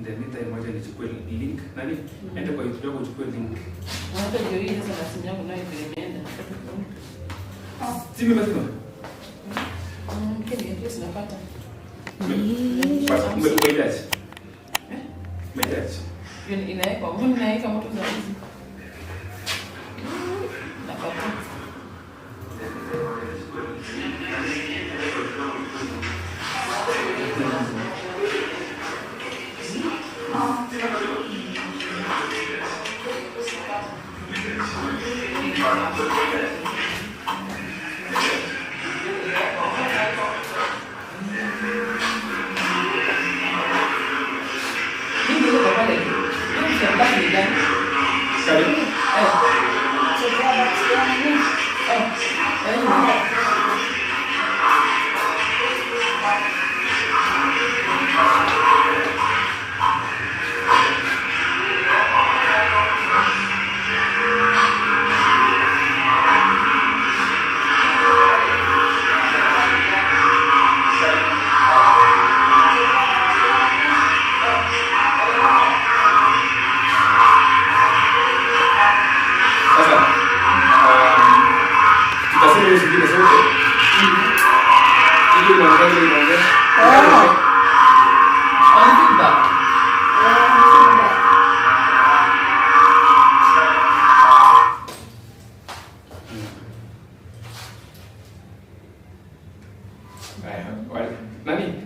In the meantime, moja nichukue link. Nani? Ende kwa YouTube yako uchukue link. Hata ndio hii sasa simu yangu nayo imeenda. Simu mazima. Kile ndio sinapata. Umeidaje? Umeidaje? Inaweka, mbona inaweka moto za hizi? Napata.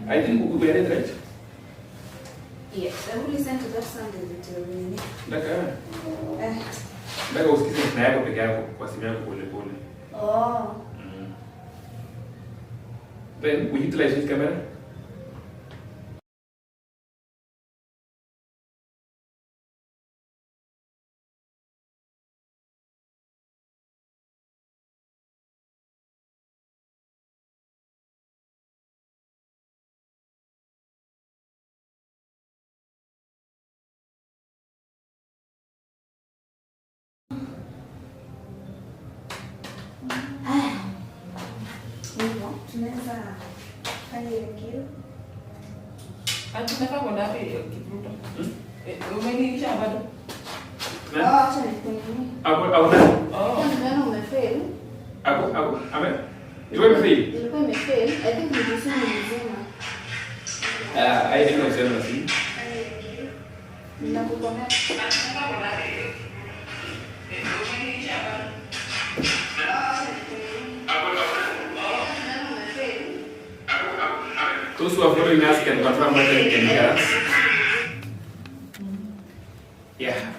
I think we were it, right? Yes, I will listen to that sound in the Ndaka usikize na yako peke yako kwa simu yako pole pole. Oh. Then we utilize this camera. Tunaweza fanya hiyo kitu. Tunataka kwenda wapi Kipruto? Umeniisha bado? Acha nikuone. Ndio umefail. Amen. Ilikuwa imefail. Ilikuwa imefail. I think nilisema nilizima. I think I said nothing. Ninakukomea. Those who are following us can confirm whether you can hear us. Yeah.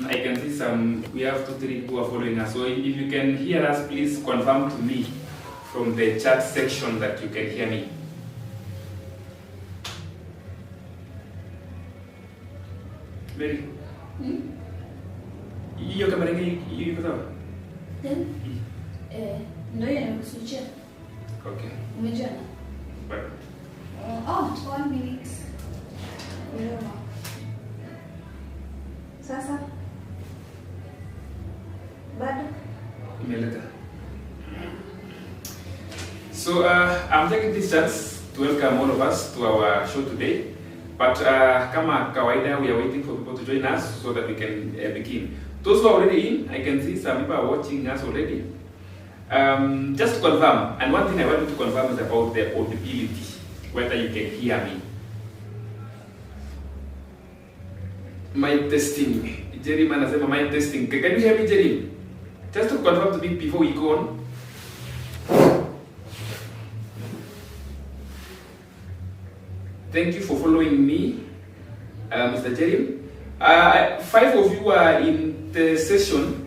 I can see some, we have 2, 3 who are following us. So if you can hear us, please confirm to me from the chat section that you can hear me. Mary? Hiyo kamera hii iko sawa? Ndio inakusudia. Okay. Umejana? Bye. 1 minute. Sasa bado imeleta. So I'm taking this chance to welcome all of us to our show today. But kama kawaida, we are waiting for people to join us so that we can begin. Those who are already in, I can see some people are watching us already. Just to confirm, and one thing I want you to confirm is about the audibility, whether you can hear me. My testing. Jerry anasema my testing. Can you hear me, Jerry? Just to confirm to me before we go on. Thank you for following me, Mr. Jerry. 5 of you are in the session.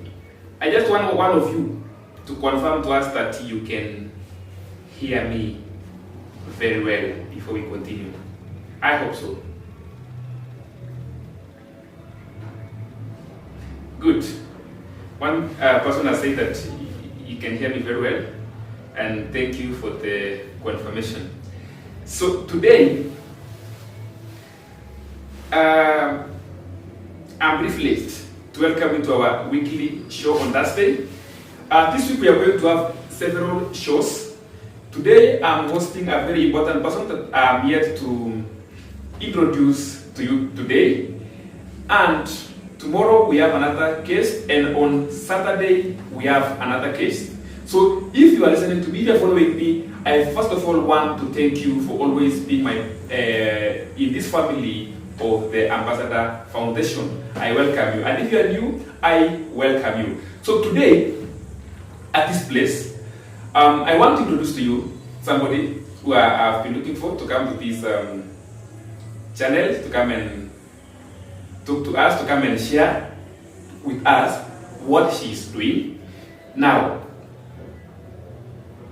I just want one of you to confirm to us that you can hear me very well before we continue. I hope so. Good. One person has said that you can hear me very well, and thank you for the confirmation. So today, I'm privileged to welcome you to our weekly show on Thursday. This week we are going to have several shows. Today I'm hosting a very important person that I'm here to introduce to you today, and tomorrow we have another guest, and on Saturday we have another guest. So if you are listening to me, if you are following me, I first of all want to thank you for always being my in this family of the Ambassador Foundation. I welcome you, and if you are new, I welcome you. So today, at this place, I want to introduce to you somebody who I've been looking for to come to this channel, to come and talk to us, to come and share with us what she's doing. Now,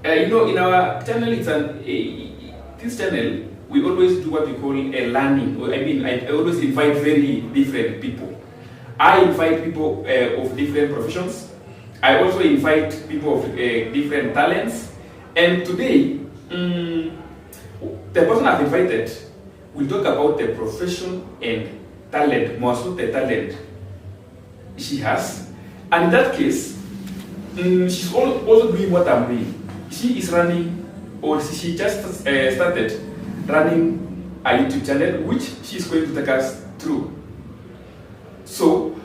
in our channel, this channel, we always do what we call a learning. I always invite very different people. I invite people of different professions. I also invite people of different talents. And today, the person I've invited will talk about the profession and talent, more so the talent she has. And in that case, she's also doing what I'm doing. She is running, or she just started running a YouTube channel, which she's going to take us through. So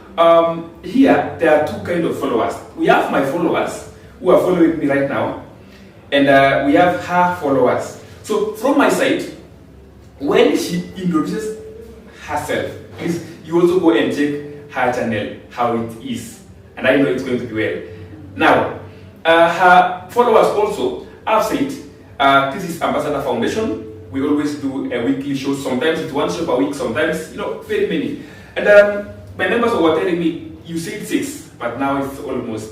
here there are two kinds of followers. We have my followers who are following me right now, and we have her followers. So from my side, when she introduces herself, please you also go and check her channel, how it is, and I know it's going to be well. Now, her followers also have said, this is Ambassador Foundation. We always do a weekly show. Sometimes it's one show per week, sometimes, very many. And my members were telling me, you said 6, but now it's almost,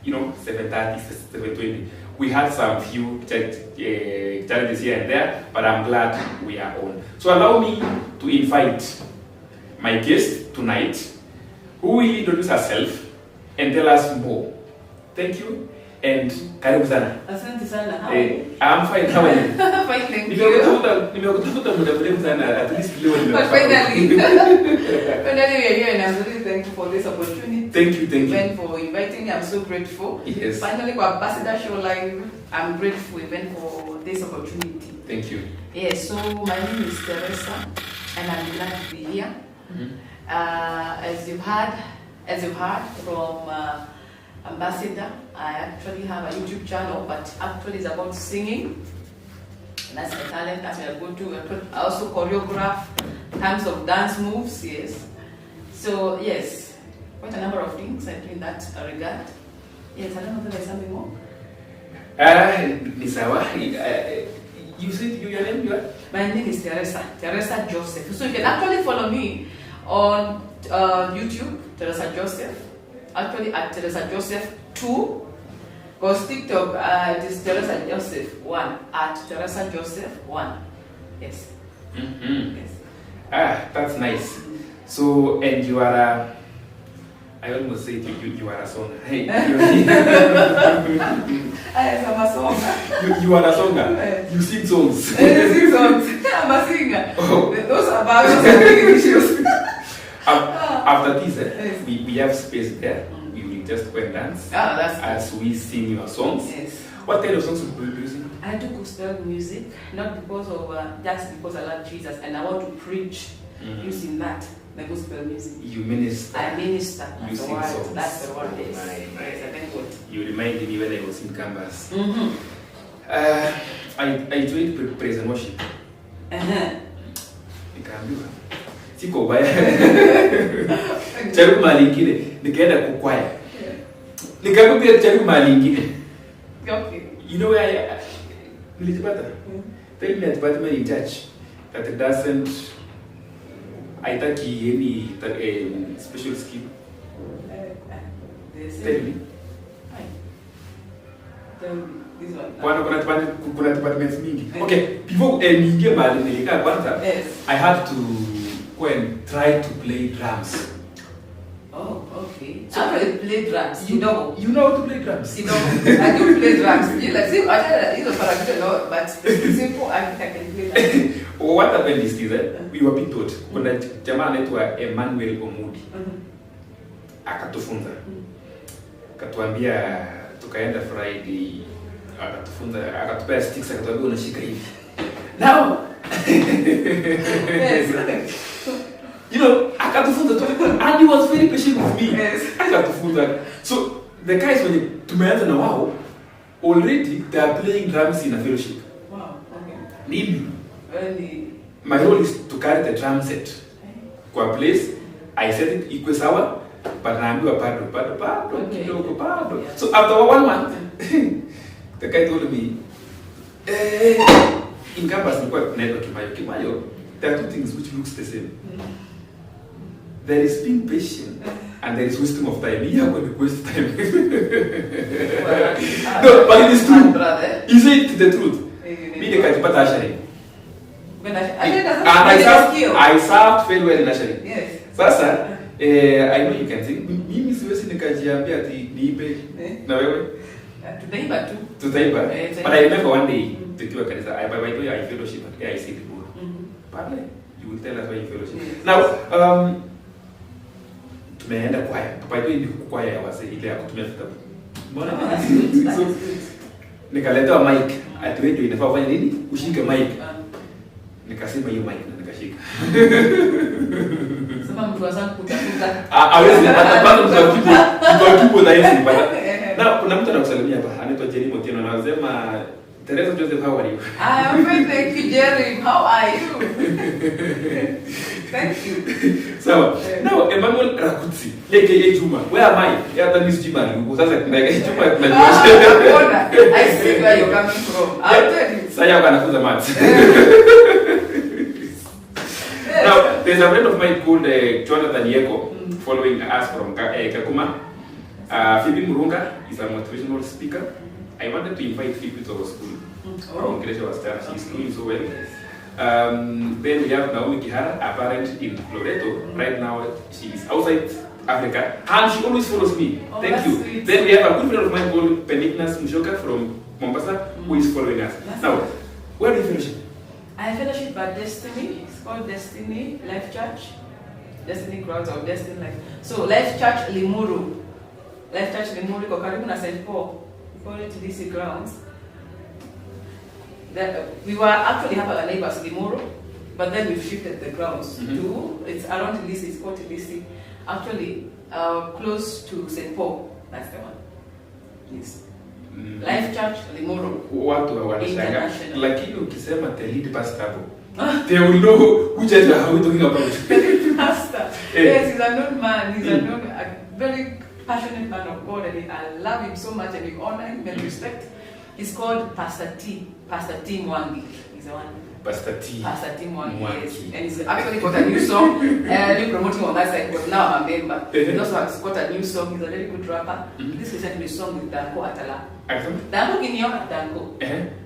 7:30, 7:20. We had some few challenges here and there, but I'm glad we are on. So allow me to invite my guest tonight, who will introduce herself and tell us more. Thank you, and karibu sana. Asante sana. How are you? I'm fine. How are you? Fine, thank you. Nimekutukuta muda mrefu sana, at least leo But finally, we are here, and I'm really thankful for this opportunity. Thank you. Even for inviting me, I'm so grateful. Yes. Finally, for Ambassador Show Live, I'm grateful even for this opportunity. Thank you. Yes, so my name is Teresa, and I'm glad to be here. Mm-hmm. As you've heard from Ambassador, I actually have a YouTube channel, but actually it's about singing. That's my talent. That's what I go to. I also choreograph tons of dance moves. Yes. So yes, quite a number of things I do in that regard. Yes, I don't know if there's something more. Nisawa, you said your name? You are? My name is Teresa Joseph. So you can actually follow me on YouTube, Teresa Joseph. Actually at Teresa Joseph 2, because TikTok it is Teresa Joseph 1, at Teresa Joseph 1. Yes. Mm-hmm. Yes. That's nice. So, and you are I almost said you are a singer. Hey, I am a singer. You are a singer. You sing songs. I sing songs. I'm a singer. Oh. Those are about issues. After this, we have space there. We will just go and dance as we sing your songs. Yes. What kind of songs will you be using? I do gospel music, not because of just because I love Jesus and I want to preach using that. The gospel music. You minister. I minister. You sing songs. That's the word. Yes. Nice. Yes, I think what. You reminded me when I was in campus. Mm-hmm. I joined praise and worship. Nikaambiwa siko baya. Jaribu mahali ingine, nikaenda kukwaya. Nikaambiwa pia jaribu mahali ingine. Okay. You know where I nilijipata? Tell me at Batman in church that it doesn't haitaki any special skill. Tell me. This one. Kuna departments mingi. Okay, before niingie mahali nilikaa kwanza, I had to go and try to play drums. Oh, okay. So I play drums. You know how to play drums? You know, I do play drums. You like, see, I don't know, but it's simple. I can play drums. What happened is this, we were being taught. Kuna jamaa anaitwa Emmanuel Omudi. Akatufunza. Akatuambia tukaenda Friday, akatufunza, akatupea sticks, akatuambia unashika hivi. Now. Yes. You know, akatufunza tu. And he was very patient with me. Yes. Akatufunza. So the guys when tumeanza na wao, already they are playing drums in a fellowship. Wow, okay. Mimi, Really? my role is to carry the drum set. Kwa place, I set it equal sawa, but naambiwa pado, Okay. kidogo, pado. Yeah. So after 1 month, the guy told me, in campus, Kimayo, there are two things which looks the same. There is being patient and there is wisdom of time. You are going to waste time. No, but it is true. Brother. You say it the truth. Me, the Kajipata Ashari. When I And I served very well in Ashari. Yes. Sasa, I know you can think, mimi siwezi nikajiambia ati niipe na wewe. Tutaiba tu. Tutaiba. But I remember one day, tukiwa kanisa, by the way, I fellowship at AIC Liburu. Pale, you will tell us why you fellowship. Yes. Now, tumeenda kwaya. By the way, ni kwaya ya wazee ile ya kutumia vitabu. Mbona? So, nikaletewa mic. Ati wewe ndio inafaa ufanye nini? Ushike mic. Nikasema hiyo mic na nikashika. Sema mtu wazangu kutafuta. Hawezi kupata bado mtu kipo na hizi bado. Na kuna mtu anakusalimia hapa, anaitwa Jerry Motieno na anasema Teresa Joseph, how are you? I am fine, thank you, Jerry. How are you? Thank you. So, now Emmanuel Rakutsi, aka Juma. Where am I? Yeah, that is Juma. Sasa Juma tunajua. I see where you're coming from. I'll tell you. Saya anafunza maths. Now, there's a friend of mine called Jonathan Yeko, following us from Kakuma. Phoebe Murunga is a motivational speaker. I wanted to invite Phoebe to our school. From Gracia Wastara. She's doing so well. Then we have Naomi Kihara, a parent in Loreto. Right now, she is outside Africa. And she always follows me. Oh, thank you. Sweet. Then we have a good friend of mine called Benignas Mushoka from Mombasa, who is following us. That's now, nice. where do you fellowship? I fellowship at Destiny. It's called Destiny Life Church. Destiny Crowds of Destiny Life. So Life Church Limuru. Life Church Limuru iko karibu na St. Paul. We call it DC Grounds. We were actually have our neighbors Limuru, but then we've shifted the grounds to, it's around Lisi, it's called Lisi. Actually, close to St. Paul. That's the one. Yes. Life Church Limuru. Watu wanashanga. International. Lakini ukisema the lead pastor hapo, they will know which church are we talking about. The lead pastor. Yes, he's a known man. He's a very passionate man of God, and I love him so much, and we honor him and respect. He's called Pastor T. Pastor T Mwangi. He's the one. Pastor T. Pastor T Mwangi. Yes. And he's actually got a new song. I've promoting on that side, but now I'm a member. He also has got a new song. He's a very good rapper. This is actually a song with Danko Atala. Danko Kinyo, Danko.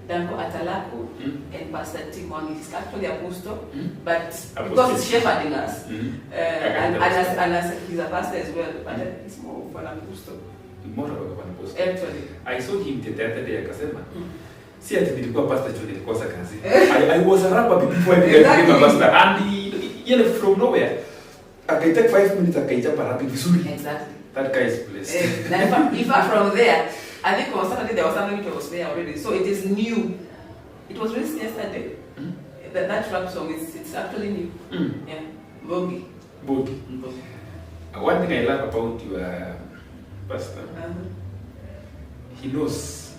Danko Atalaku and Pastor T Mwangi. He's actually a apostle, but because he's shepherding us, and as he's a pastor as well, but he's more of an apostle. More of an apostle. Actually. I saw him the other day akasema. See, I nilikuwa pastor John nilikosa kazi. I was a rapper before I became a pastor, and he from nowhere. I take 5 minutes akaita rapping vizuri. Exactly. That guy is blessed. In fact, from there, I think on Saturday there was something which was there already. So it is new. It was released yesterday. That rap song it's actually new. Yeah. Bogi. One thing I love about your pastor, he knows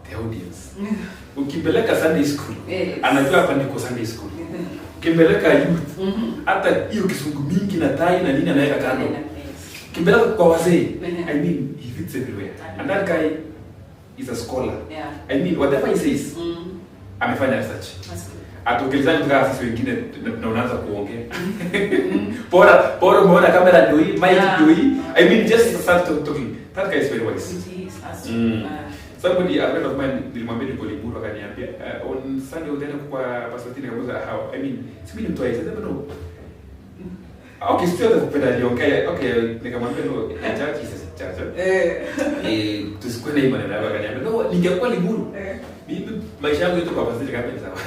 the audience. Ukimpeleka Sunday school, anajua hapa ndiko Sunday school. Ukimpeleka youth, hata hiyo kisungu mingi na tai na nini anaweka kando. Ukimpeleka kwa wazee, I mean, he fits everywhere. And that guy is a scholar. Yeah. I mean, whatever he says, amefanya research. Atukelezani tukaa sisi wengine na unaanza kuongea. Bora umeona kamera ndio hii, mic ndio hii. I mean, just start talking. That guy is very wise. Somebody, a friend of mine, nilimwambia niko Limuru akaniambia on Sunday utaenda kwa Pastor Tina kamuza how. I mean, simi ni mtu aise, sema no. Okay, still the kupenda aliongea. Okay, nikamwambia no, church is church. Tusikue na imani na akaniambia no, ningekuwa Limuru. Mimi maisha yangu yote kwa Pastor Tina kabisa sawa.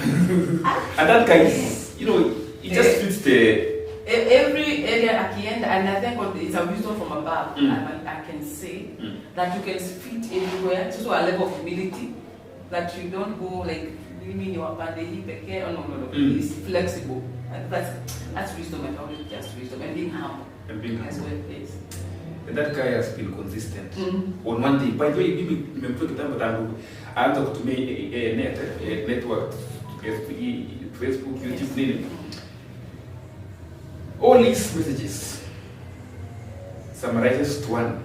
And that guy is, you know, it just fits the every area at the end, and I think it's a wisdom from above. I can say that you can fit everywhere. It's also a level of humility that you don't go like you mean you are no. It's flexible. And that's wisdom, and always just wisdom, and being humble. And being as humble. well, please. And that guy has been consistent. On one day, by the way, nimemtoa kitambo tangu aanza kutumia network, Facebook, YouTube, nini. All these messages summarizes to one.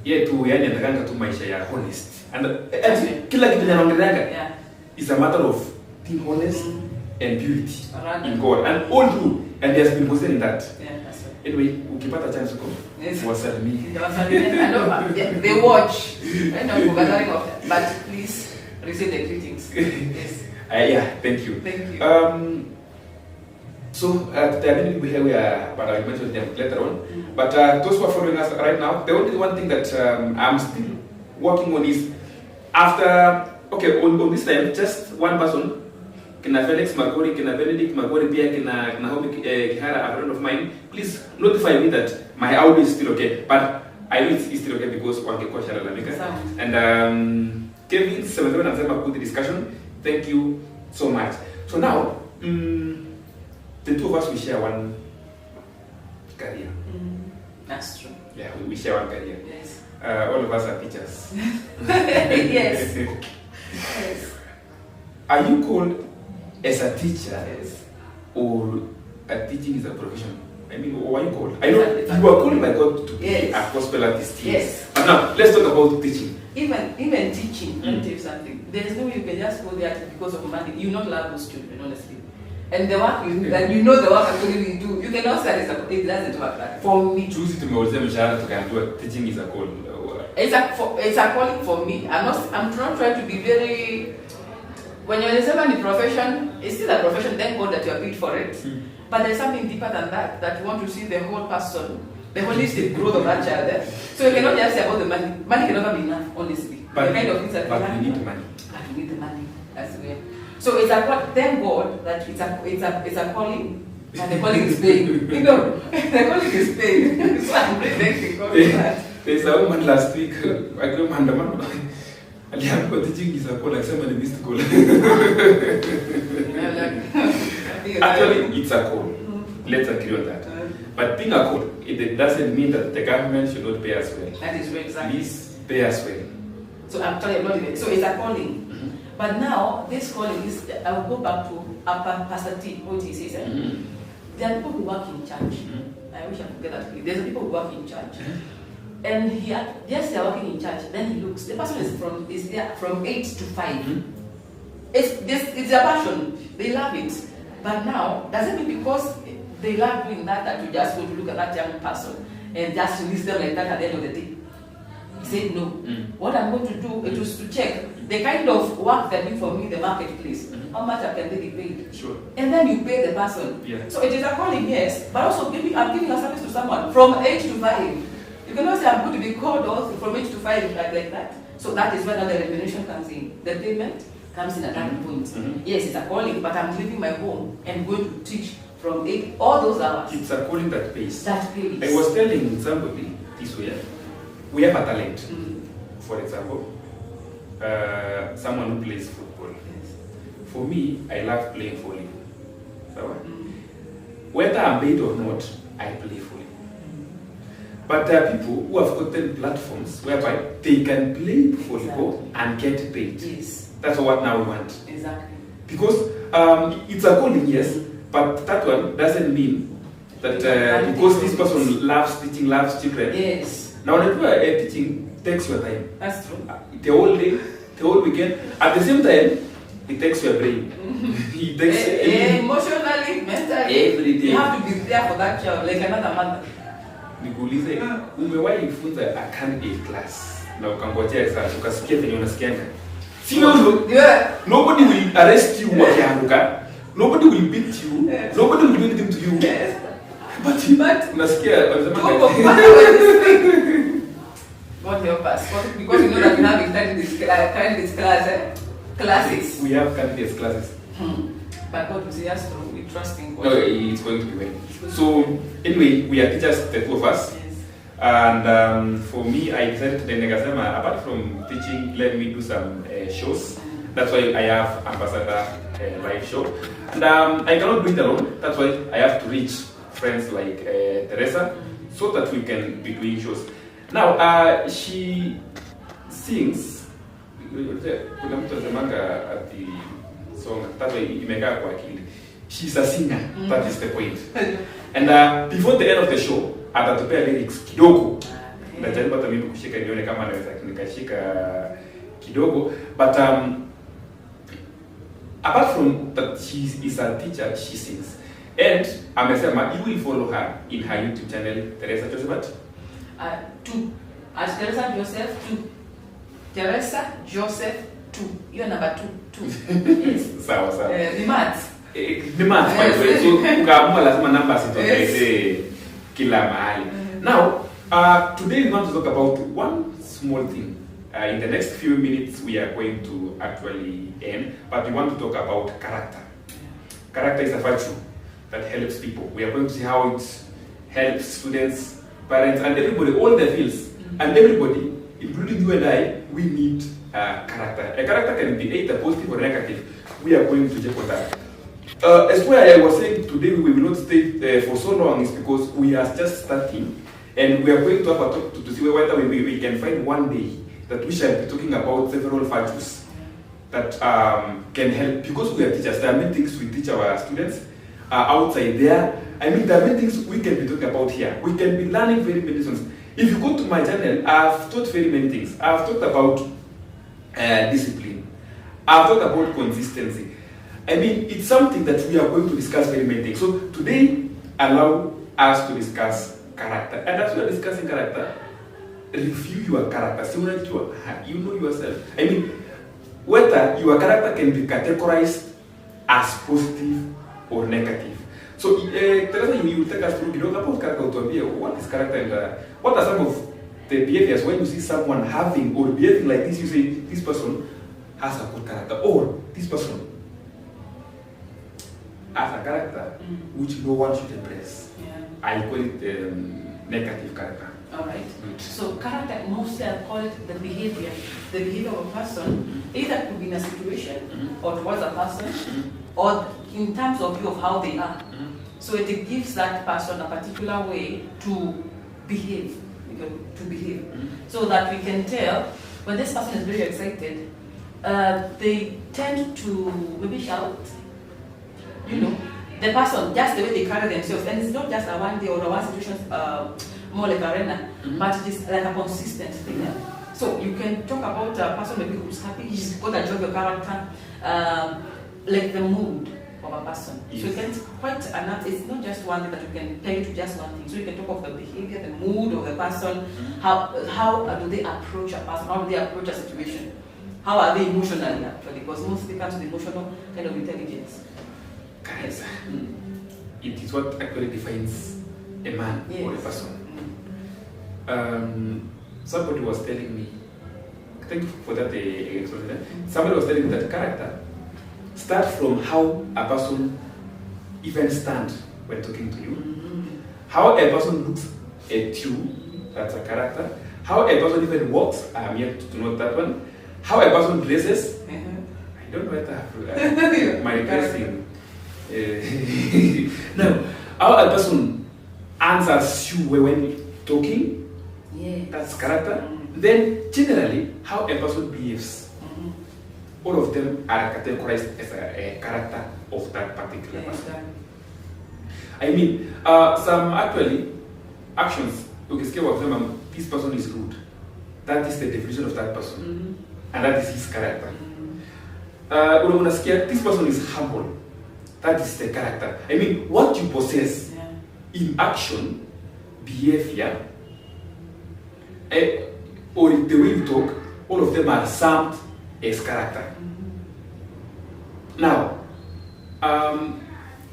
Yeye tu yani anataka tu maisha ya honest. And kila kitu anaongelea is a matter of being honest and purity in God. And all true. And he has been posting that. Yeah, that's right. Anyway, ukipata chance uko wasalimie. They watch. I know we're gathering of that, but please receive the greetings. Yes. Yeah, thank you. Thank you. So we are, but I'll mention them later on. But those who are following us right now, the only one thing that I'm still working on is after on this time, just one person. Kina Felix Magori, kina Benedict Magori, pia kina Naomi Kihara, a friend of mine. Please notify me that my audio is still okay, but I know it's still okay because wangekuwa shalalamika. And Kevin 77 anasema good discussion. Thank you so much. So now, the two of us we share one career. That's true. Yeah, we share one career. Yes. All of us are teachers. Yes. Yes. Are you called as a teacher, Yes. or a teaching is a profession? I mean, what are you called? I know you are called by God to be a gospel artist. Yes. But now, let's talk about teaching. Even teaching, let me tell you something. There's no way you can just go there because of money. You not love those children, honestly. And the work you know the work actually we do, you cannot say it doesn't work like for me. Choose to teaching is a call. It's a calling for me. I'm not trying to be very. When you're in a profession, it's still a profession. Thank God that you are paid for it. But there's something deeper than that. That you want to see the whole person, the holistic growth of that child. So you cannot just say about the money. Money can never be enough, honestly. But the kind of things that we need money. But we need the money as well. So it's a thank God that it's a calling, and the calling is paying. You know, the calling is paying. So I'm really thanking God for that. There's a woman last week. I go man. Aliambiwa teaching is a call, like somebody missed call. Actually, it's a call. Let's agree on that. But being a call, it doesn't mean that the government should not pay us well. That is right, exactly. Please pay us well. So I'm telling you, not even. So it's a calling. But now this calling is. I will go back to Pastor T. What he says. There are people who work in church. I wish I could get that. There's people who work in church. And yes, they are working in church. Then he looks. The person is there from 8 to 5. It's a passion. They love it. But now, doesn't mean because they love doing that you just go to look at that young person and just release them like that at the end of the day. He said no. What I'm going to do is to check the kind of work they're doing for me in the marketplace. How much can they be paid? Sure. And then you pay the person. Yeah. So it is a calling, yes. But also I'm giving a service to someone from 8 to 5. You cannot say I'm going to be called also from 8 to 5 like that. So that is where the remuneration comes in. The payment comes in at that point. Yes, it's a calling, but I'm leaving my home and going to teach from 8, all those hours. It's a calling that pays. That pays. I was telling somebody this way, we have a talent. For example, someone who plays football. Yes. For me, I love playing volleyball. So, whether I'm paid or not, I play volleyball. But there are people who have gotten platforms whereby they can play volleyball and get paid. Yes. That's what now we want. Exactly. Because it's a calling, yes, but that one doesn't mean that because this person loves teaching, loves children. Yes. Now, when teaching takes your time. That's true. The whole day, the whole weekend. At the same time, it takes your brain. It takes emotionally, mentally. Every day. You have to be there for that child, like another mother. Nikuulize, umewahi funza a candidate class na ukangojea sasa ukasikia venye unasikianga? Nobody will arrest you wakianguka. Nobody will beat you. Yes. Nobody will do anything to you. Yes. But unasikia wanasema God help us. Because you know that we have candidates classes. We have candidates classes. But God will see us through. We trust in God. No, it's going to be well. So anyway, we are teachers, the two of us. Yes. And for me, I decided to then apart from teaching, let me do some shows. That's why I have Ambassador live show. And I cannot do it alone. That's why I have to reach friends like Teresa so that we can be doing shows. Now, she sings. Kuna mtu anasemanga ati song that way imekaa kwa akili. She's a singer. That is the point. And before the end of the show, atatupea lyrics kidogo. Najaribu hata mimi kushika nione kama naweza nikashika kidogo. But apart from that, she is a teacher, she sings. And amesema you will follow her in her YouTube channel, Teresa Joseph. Teresa Joseph 2. Teresa Joseph 2. You're number 2. Yes. Sawa sawa. The maths. The maths, by the way. So ukaamua lazima numbers itokeze kila mahali. Now, today we want to talk about one small thing. In the next few minutes, we are going to actually end, but we want to talk about character. Character is a virtue that helps people. We are going to see how it helps students, parents, and everybody, all the fields, and everybody, including you and I, we need character. A character can be either positive or negative. We are going to check on that. As why I was saying today we will not stay for so long is because we are just starting, and we are going to have a talk to see whether we can find one day that we shall be talking about several virtues that can help, because we are teachers. There are many things we teach our students outside there. I mean, there are many things we can be talking about here. We can be learning very many things. If you go to my channel, I've taught very many things. I've talked about discipline. I've talked about consistency. I mean, it's something that we are going to discuss very many things. So today, allow us to discuss character. And as we are discussing character, review your character. So you know yourself. I mean, whether your character can be categorized as positive or negative. So, Teresa, you will take us through about character. What is character and what are some of the behaviors when you see someone having or behaving like this? You say this person has a good character, or this person has a character which no one should embrace. Yeah. I call it negative character. All right. So character, mostly I call it the behavior of a person. Either could be in a situation or towards a person, or in terms of view of how they are. So it gives that person a particular way to behave, so that we can tell when this person is very excited. They tend to maybe shout. You know, the person, just the way they carry themselves, and it's not just a one day or a one situation, more like arena, but it is like a consistent thing. So you can talk about a person maybe who's happy, he's got a job, your character, like the mood of a person. Yes. So you can quite enough. It's not just one thing that you can peg to just one thing. So you can talk of the behavior, the mood of the person, how do they approach a person, how do they approach a situation, how are they emotionally actually, because mostly comes with emotional kind of intelligence. Yes. It is what actually defines a man or a person. Somebody was telling me, thank you for that explanation. Somebody was telling me that character starts from how a person even stands when talking to you, how a person looks at you, that's a character, how a person even walks, I am yet to know that one, how a person dresses, I don't know whether I have my dressing. Now, how a person answers you when talking, that's character. Then, generally, how a person behaves. All of them are categorized as a character of that particular person. I mean, some actually actions, this person is rude. That is the definition of that person. And that is his character. This person is humble. That is the character. I mean, what you possess in action, behavior, or the way you talk, all of them are summed as character. Now,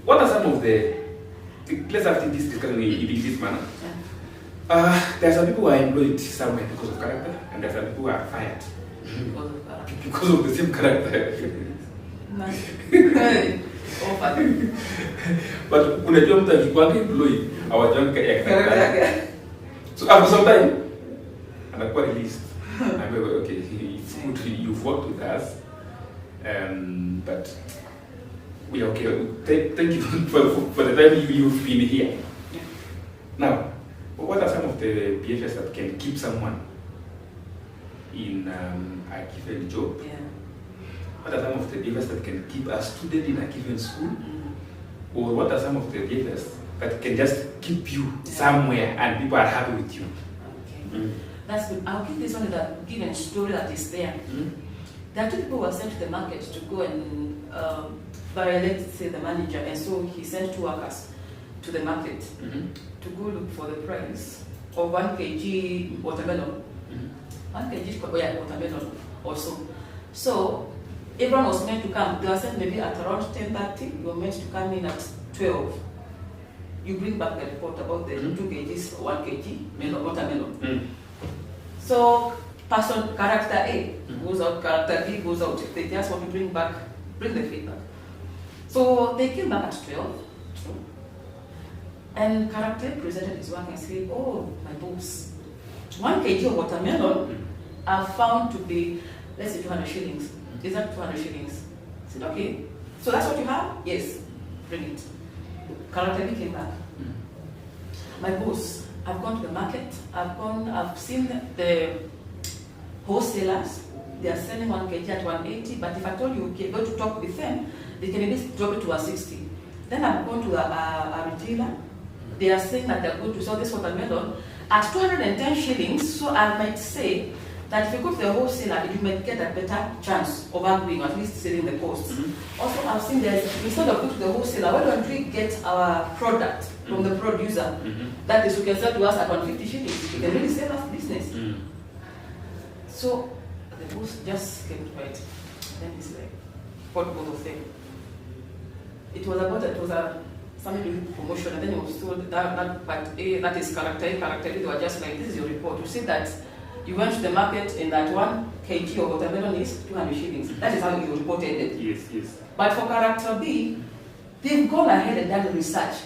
what are some of let's have this discussion in this manner. There are some people who are employed somewhere because of character, and there are some people who are fired because of the same character. But unajua mtu akikwanga employee hawajanga ya character. So after some time anakuwa released. I'm okay, it's good you've worked with us. But we are okay. Thank you for the time you've been here. Yeah. Now, what are some of the behaviors that can keep someone in a given job? Yeah. What are some of the behaviors that can keep a student in a given school? Mm. Or what are some of the behaviors that can just keep you somewhere and people are happy with you? Okay. Mm. That's good. I'll give this one the given story that is there. Mm. There are two people who were sent to the market to go and violate, say, the manager, and so he sent 2 workers to the market to go look for the price of 1 kg watermelon. 1 kg watermelon also. So everyone was meant to come. They were sent maybe at around 10:30. You were meant to come in at 12. You bring back the report about the 2 kgs or 1 kg watermelon. So person character A goes out, character B goes out. They just want to bring the feedback. So they came back at 12. And character A presented his work and said, oh, my boss, 1 kg of watermelon are found to be, let's say, 200 shillings. Is that 200 shillings? I said, okay. So that's what you have? Yes. Bring it. Character B came back. My boss, I've gone to the market. I've seen the wholesalers. They are selling 1 kg at 180. But if I told you, okay, go to talk with them, they can maybe drop it to 160. Then I've gone to a retailer. They are saying that they're going to sell this watermelon at 210 shillings. So I might say that if you go to the wholesaler, you might get a better chance of arguing, at least saving the costs. Also, I've seen that instead of going to the wholesaler, why don't we get our product from the producer? That is, you can sell to us at 150 shillings. You can really save us business. So the boss just came to it. Then he's like, what both of them? It was something to do with promotion, and then he was told that part A, that is character A, character B. They were just like, this is your report. You see that you went to the market and that 1 kg of watermelon is 200 shillings. That is how you reported it. Yes. But for character B, they've gone ahead and done research.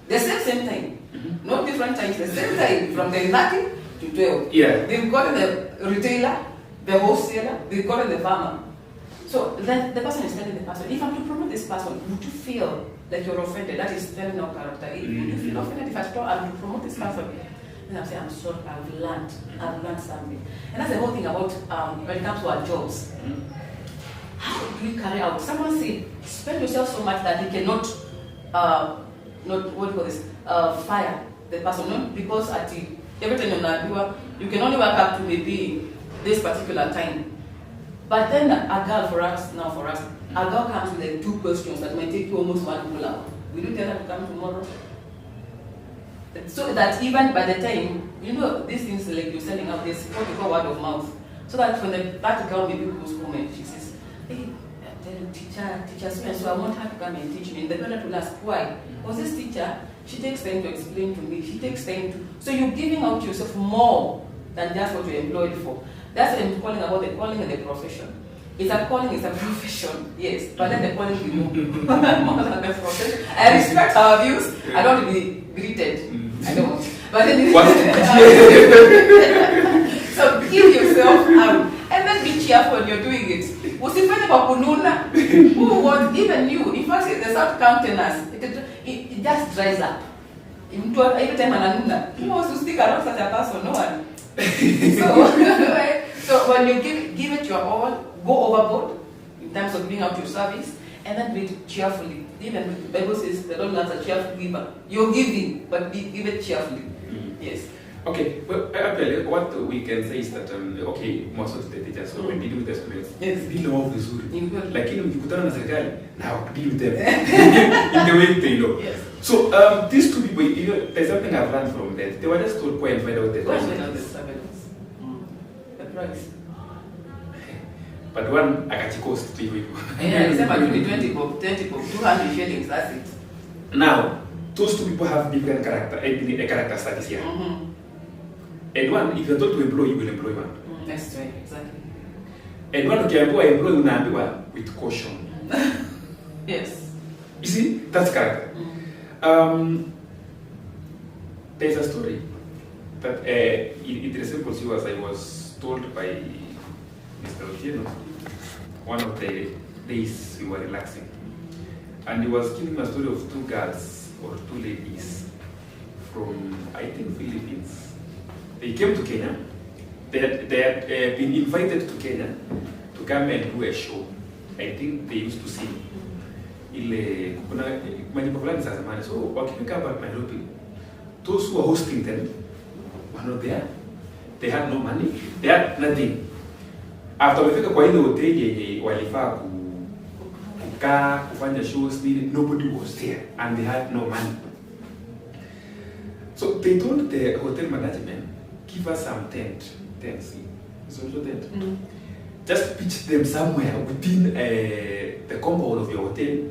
The same time. Not different times, the same time, from the 30 to 12. Yeah. They've gotten the retailer, the wholesaler, they've gotten the farmer. So then the person is telling the person, if I'm to promote this person, would you feel like you're offended? That is telling our character. Would you feel offended if I start I'm to promote this person? Then I'm saying, I'm sorry, I've learned something. And that's the whole thing about when it comes to our jobs. How do we carry out? Someone said, spend yourself so much that you cannot, fire the person. Not because at every time you can only work up to maybe this particular time. But then a girl for us, a girl comes with like 2 questions that might take you almost 1 whole hour. Will you tell her to come tomorrow? So that even by the time, these things like you're selling out this, what we call word of mouth. So that when that girl maybe goes home and she says, hey, teacher, so I want her to come and teach me. And the parent will ask, why? Because this teacher, she takes time to explain to me. She takes time to, so you're giving out yourself more than just what you're employed for. That's what I'm calling about the calling and the profession. It's a calling, it's a profession, yes. But then the calling will know more than the profession. I respect our views. I don't want to be greeted. I don't. But then so give yourself out and then be cheerful when you're doing it. Usifanye kwa kununa. Who wants even you? In fact, the self countenance, it just dries up. Every time ananuna, who wants to stick around such a person? No one. So when you give it your all, go overboard in terms of giving out your service, and then do it cheerfully. Even the Bible says the Lord loves a cheerful giver. You're giving, but give it cheerfully. Yes. Okay, well, actually, what we can say is that, most of the teachers, so when dealing with the students, deal wao vizuri. Lakini mkikutana na serikali, now deal with them in the way they know. Yes. So, these 2 people, there's something I've learned from that. They were just told, go and find out the price. The price. But one, akachikost to you. Yeah, except for 20 bob, 200 shillings, that's it. Now, those 2 people have different character, a character status here. And one, if you're told to employ, you will employ one. That's right, exactly. And one, employ unaambiwa with caution. Yes. You see, that's character. There's a story that it resembles you as I was told by Mr. Otieno, one of the days we were relaxing. And he was giving a story of two girls or two ladies from, I think, Philippines. They came to Kenya. They had been invited to Kenya to come and do a show. I think they used to sing. Ile kuna majimbo fulani za zamani. So wakifika hapa Nairobi, those who were hosting them were not there. They had no money. They had nothing. After wamefika kwa ile hoteli yenye walifaa kukaa kufanya shows, nobody was there and they had no money. So they told the hotel management, give us some tents. It's also tent. Just pitch them somewhere within the compound of your hotel,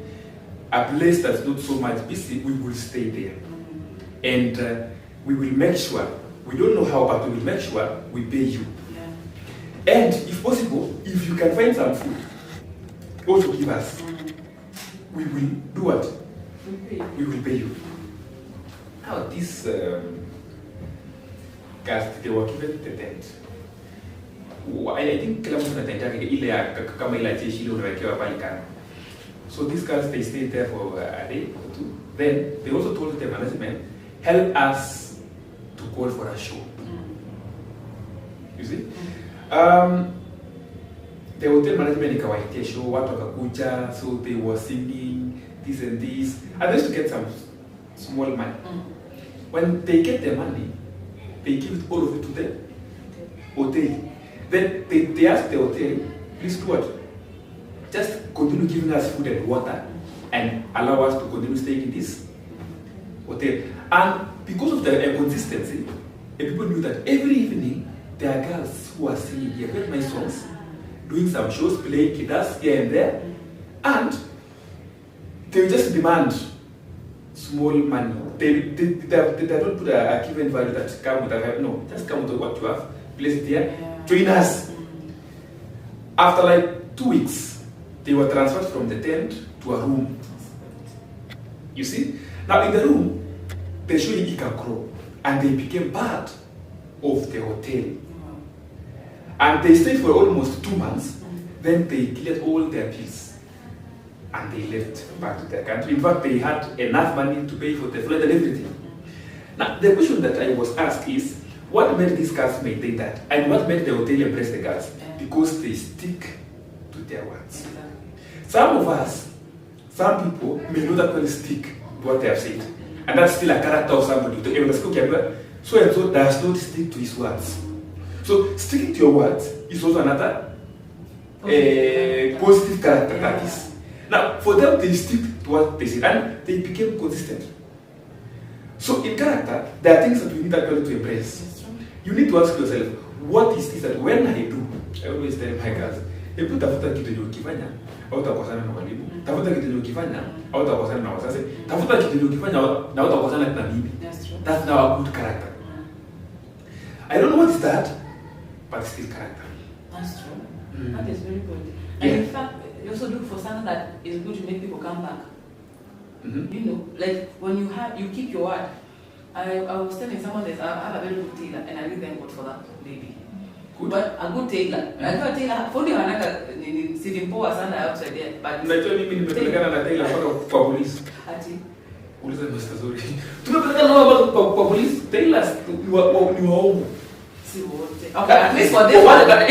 a place that's not so much busy. We will stay there, and we will make sure. We don't know how, but we will make sure we pay you. Yeah. And if possible, if you can find some food, also give us. We will do what? We will pay you. Now this guys, they were given the tent. I think kila mtu anatenga ile ya kama ile jeshi ile unawekewa pale kando. So these guys, they stayed there for a day or two. Then they also told the management, help us to call for a show. You see? The hotel management ikawaitia show, watu wakakuja, so they were singing this and this. And they used to get some small money. When they get their money, they give it all of it to the hotel. Then they ask the hotel, please do what? Just continue giving us food and water and allow us to continue staying in this hotel. And because of the consistency, people knew that every evening there are girls who are singing here, very nice songs, doing some shows, playing guitars here and there, and they will just demand small money. They don't put a given value that come with a no, just come with what you have, place it here, join us. After like 2 weeks, they were transferred from the tent to a room. You see? Now in the room, they show you grow, and they became part of the hotel. And they stayed for almost 2 months. Then they cleared all their bills, and they left back to their country. In fact, they had enough money to pay for the flight and everything. Now, the question that I was asked is, what made these guys maintain that? And what made the hotel embrace the guys? Because they stick to their words. Some of us, some people may not actually stick to what they have said. And that's still a character of somebody. So and so does not stick to his words. So sticking to your words is also another positive character that is. Now, for them, they stick to what they said, and they became consistent. So in character, there are things that we need actually to embrace. You need to ask yourself, what is this that when I do, I always tell my girls, hebu tafuta kitu yenye ukifanya, hautakosana na walimu. Tafuta kitu yenye ukifanya, hautakosana na wazazi. Tafuta kitu yenye ukifanya, na hautakosana na bibi. That's now a good character. I don't know what is that, but it's still character. That's true. That is very good. And in fact, you also look for something that is good to make people come back. You know, like when you keep your word. I was telling someone that I have a very good tailor, and I really thank God for that lady. Good. But a good tailor. I got a tailor. Fundi wanaka sitting poor sana outside there. But unajua mimi nimepelekana na tailor kwa polisi. Ati Uliza Mr. Zuri. Tumepelekana na kwa polisi. Tailors ni waongo. See what? Okay, at least for this one that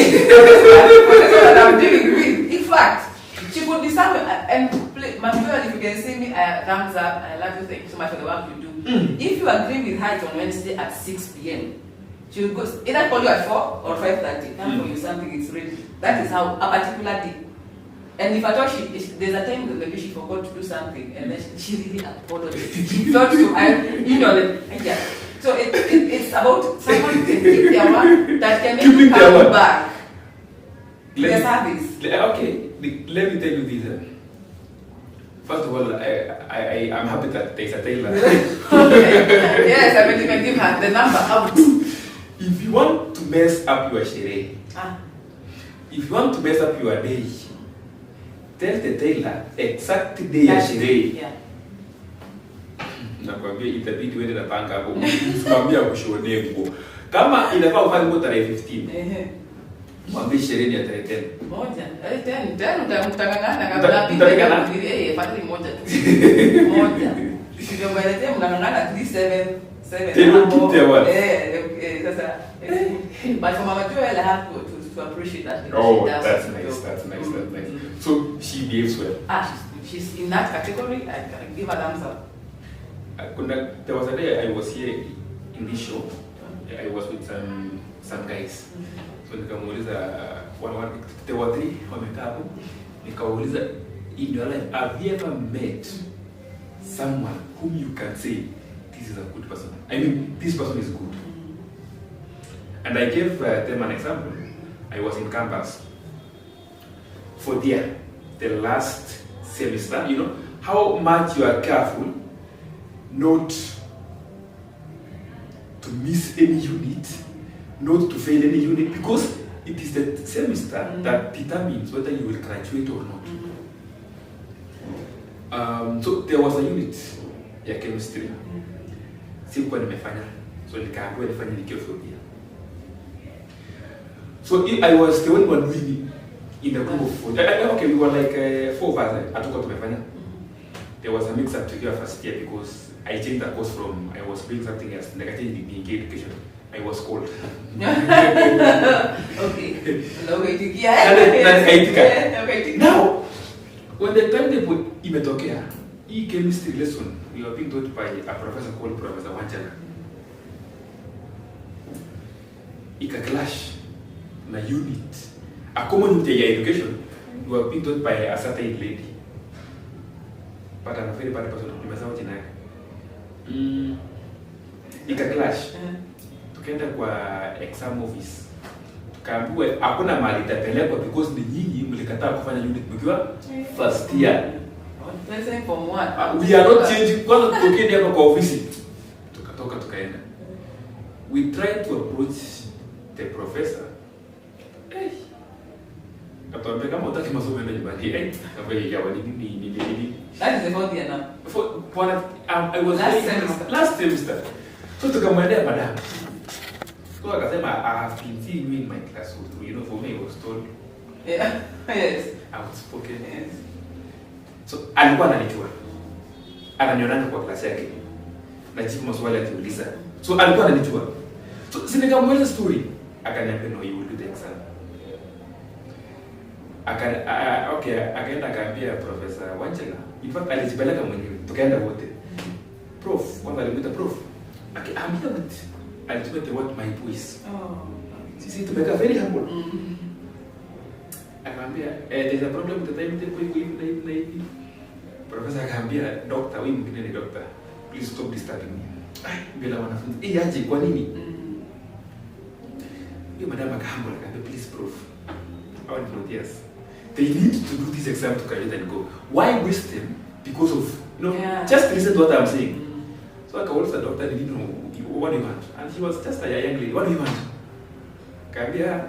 I'm dealing with. In fact, she could be somewhere and play. My girl, if you can see me, thumbs up. I love you. Thank you so much for the work you do. If you agree with her on Wednesday at 6 p.m., she will go either call you at 4 or 5:30. Come for you something. It's ready. That is how a particular day. And if at all there's a time that maybe she forgot to do something, and then she really apologized. She thought to, yeah. So it's about someone can keep their word that can make you come back. Their service. Okay, let me tell you this. First of all, I'm happy that there's a tailor. Okay. Yes, I mean you can give her the number out. If you want to mess up your shere, if you want to mess up your day, tell the tailor exact day ya shere. Yeah. Nakwambia itabidi uende na panga hapo. Usimwambia kushonee nguo. Kama inafaa ufanye tarehe 15. Mwambie sherehe ya tarehe 10. Moja. 10 mtangangana kabla pili fadhili moja tu. Moja. Ndio baadaye mnangangana at least 7 sasa. But for Mama Joel, I have to appreciate that. Oh, that's nice. That's nice. So she behaves well. She's in that category. I give her thumbs up. There was a day I was here in this show. I was with some guys. So nikamuuliza there were 3 wamekaa hapo. Nikauliza, in your life, have you ever met someone whom you can say this is a good person? I mean, this person is good. And I gave them an example. I was in campus for the last semester. You know how much you are careful not to miss any unit, not to fail any unit, because it is the semester that determines whether you will graduate or not. So there was a unit ya chemistry. Sikuwa nimefanya, so nikaambiwa nifanye nikiwa phobia. So I was the only one doing in the group of 4. Okay, we were like 4 of us. Hatukuwa tumefanya. There was a mix-up to your first year because I changed the course from I was doing something else. Like I changed the education. I was cold. Okay. Now, when the timetable imetokea, chemistry lesson, we were being taught by a professor called Professor Wanjala. Ika clash na unit. A common unit ya education, we were being taught by a certain lady. But I'm a very bad person. Nimesahau jina yake. Ika clash. Tukaenda kwa exam office. Tukaambiwa hakuna mahali itapelekwa because ni nyinyi mlikataa kufanya unit mkiwa first year. From what? We are not changing. Kwanza tukeni hapa kwa ofisi. Tukatoka tukaenda. We tried to approach the professor. Atuambia kama utaki masomo yenu nyumbani. Kama yawa nini. That is the fourth year now. I was last semester. So tukamwendea madam. So akasema I have been seeing you in my class. So, you know, for me it was told. Yeah. Yes. Outspoken. Yes. So alikuwa ananijua. Ananionana kwa klasi yake. Najibu maswali akiuliza. So alikuwa ananijua. So nikamweleza story. Akaniambia no, you will do the exam. Akaenda akaambia Professor Wanjala. In fact, alijipeleka mwenyewe. Tukaenda wote. Prof, kwanza alimuita prof. Akaambia wote. Alitumia what my voice. Sisi tumeka very humble. Akaambia there's a problem with the timetable iko hivi. Professor akaambia doctor, wewe mwingine ni doctor. Please stop disturbing me. Bila wanafunzi. Aje kwa nini? Hiyo madam akaambia please prof. Our volunteers. They need to do this exam to graduate and go. Why waste them? Because of, just listen to what I'm saying. So I called the doctor and didn't know what do you want. And she was just a young lady. What do you want? Kaambia,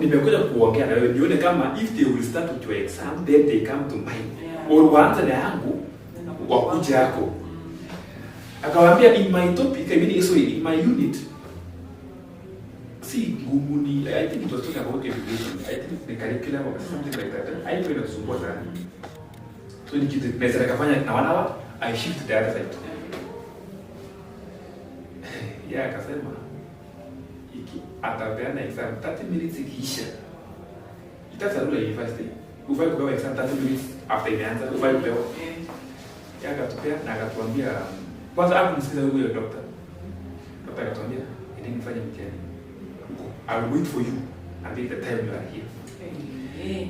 nimekuja kuongea na wewe nione kama if they will start with your exam, then they come to mine. Or waanze na yangu, wakuja yako. Akawaambia in my topic, I mean, in my unit, see, I think it was talking about education. I think the curriculum or something like that. I know it's support that. So nikitaka kufanya na wanawa, I shift the other side. Yeah, akasema atapeana exam 30 minutes ikiisha. Itaanza rule university. Ufai kupewa exam 30 minutes after imeanza. Ufai kupewa. Yeah, akatupea na akatuambia kwanza hapo msikiza huyo doctor. Doctor akatuambia nifanye mtihani. I will wait for you until the time you are here.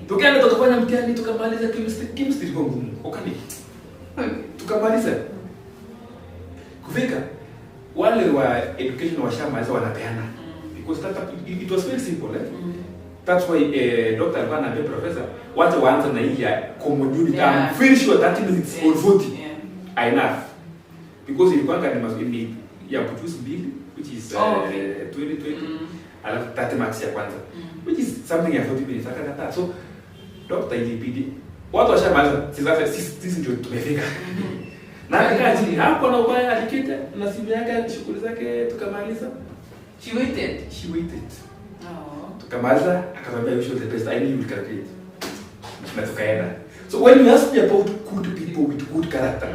Tukaenda tukafanya mtihani tukamaliza chemistry kwa ngumu. Okani. Tukamaliza. Kufika wale wa education washamaliza wanapeana. Because it was very simple. That's why Dr. alikuwa anaambia professor wacha waanze na hii ya common unit. I'm very sure 30 minutes or 40 enough. Because ilikuwa ni ya kuchoose mbili which is 2020. Alafu 30 marks ya kwanza which is something ya 40 minutes akakataa. So doctor ilibidi watu washamaliza sisi ndio tumefika. Na akakaa chini hapo na ubaya alikita na simu yake shughuli zake tukamaliza. She waited. Oh. Tukamaliza akamwambia you show the best, I knew you will calculate. Na tukaenda. So when you ask me about good people with good character,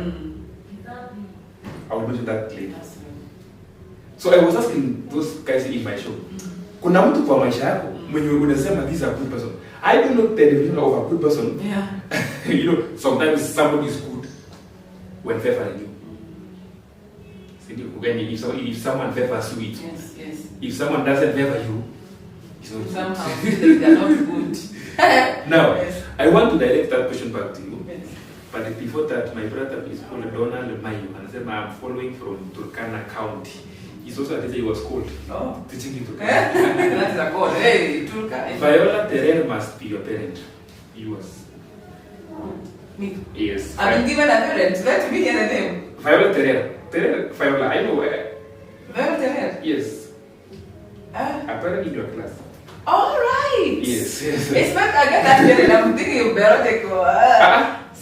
I will mention that later. So I was asking those guys in my show, kuna mtu kwa maisha yako mwenye unasema this is a good person. I don't know the definition of a good person. Yeah. You know, sometimes somebody is good when favoring you. When if someone favors you, Yes. if someone doesn't favor you, it's not Somehow they are not good. Now, Yes. I want to direct that question back to you. Yes. But before that, my brother is called Donald Mayo, and said I'm following from Turkana County. He's also a teacher. He was called teaching in Turkana. That is a call. Hey, Turka. Viola Teresa must be your parent. Yours. Me. Yes. I've been given a parent. Let me hear the name. Viola Teresa. Viola, I know where. Very parent. Yes. Apparently in your class. All right. Yes. It's not I get that parent. I'm thinking of Berotek.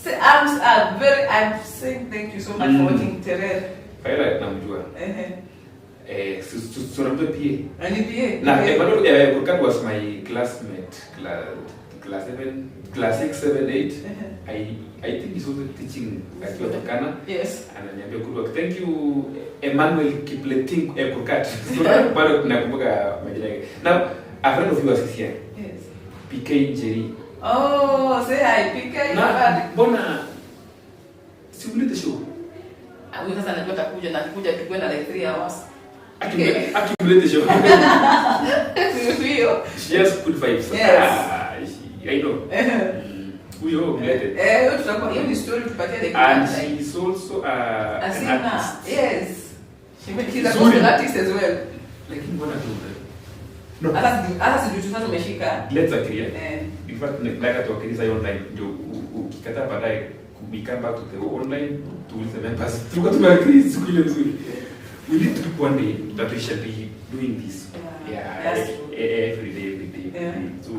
I'm saying thank you so much for watching Teresa. Viola namjua. Tunamjua PA. And PA. Now, Burkat was my classmate, class 6, 7, 8. I think he's also teaching at Turkana. Yes. And ananiambia good work. Thank you, Emmanuel Kipleting Burkat. Bado nakumbuka majina yake. Now, a friend of yours is here. Yes. PK Jerry. Oh, say hi, PK. Na mbona simulate show? Huyu sasa anajua atakuja tukwenda like 3 hours. Accumulate show. Huyo. She has good vibes. Yes. I know. Huyo mlete. Tutakuwa hiyo ni story tupatie the And she is also an artist. Yes. She's a good artist as well. Lakini mbona tu? No. Hata sijui tunataka tumeshika. Let's agree. In fact, nataka tuwakilisha online ndio ukikataa baadaye we come back to the online to the members. Tulikuwa tumeagree siku ile nzuri. We need to keep one day that we shall be doing this. Every day. Yeah. So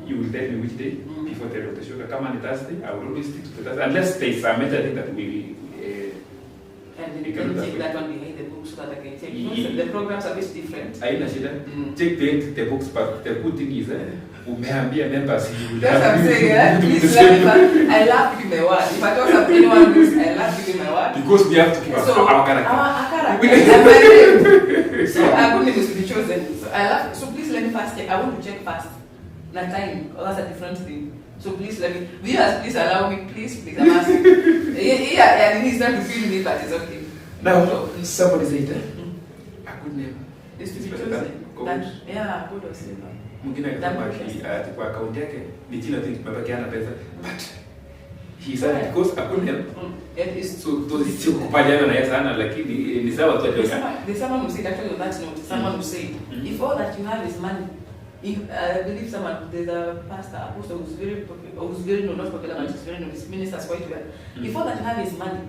you will tell me which day before the end of the show. Come on Thursday, I will always stick to the Thursday. Unless there is a major thing that we and then check that one behind the book so that I can check. The programs are a bit different. Aina shida. Check the books, but the good thing is umeambia members you will That's what I'm saying, please remember, I love giving my word. If I talk to anyone else, I love giving my word. Because we have to keep our character. Our character. And my name. So our good name is to be chosen. So I love. So please let me fast check. I want to check fast. Not time. Oh, that's a different thing. So please let me. Viewers, please allow me. Please, I'm asking. Yeah, he's not to feel me, but it's okay. Now, somebody said a good name. Is to be chosen. Yeah, good or silver. Mwingine akasema kwa account yake ni jina tu tumebakiana pesa, but he said because account yake so sio kukubaliana na yeye sana, lakini ni sawa tu. There's someone who said actually on that note, someone who said if all that you have is money, if I believe there's a pastor, apostle who's very not popular, but he's very known, his ministers quite well. If all that you have is money,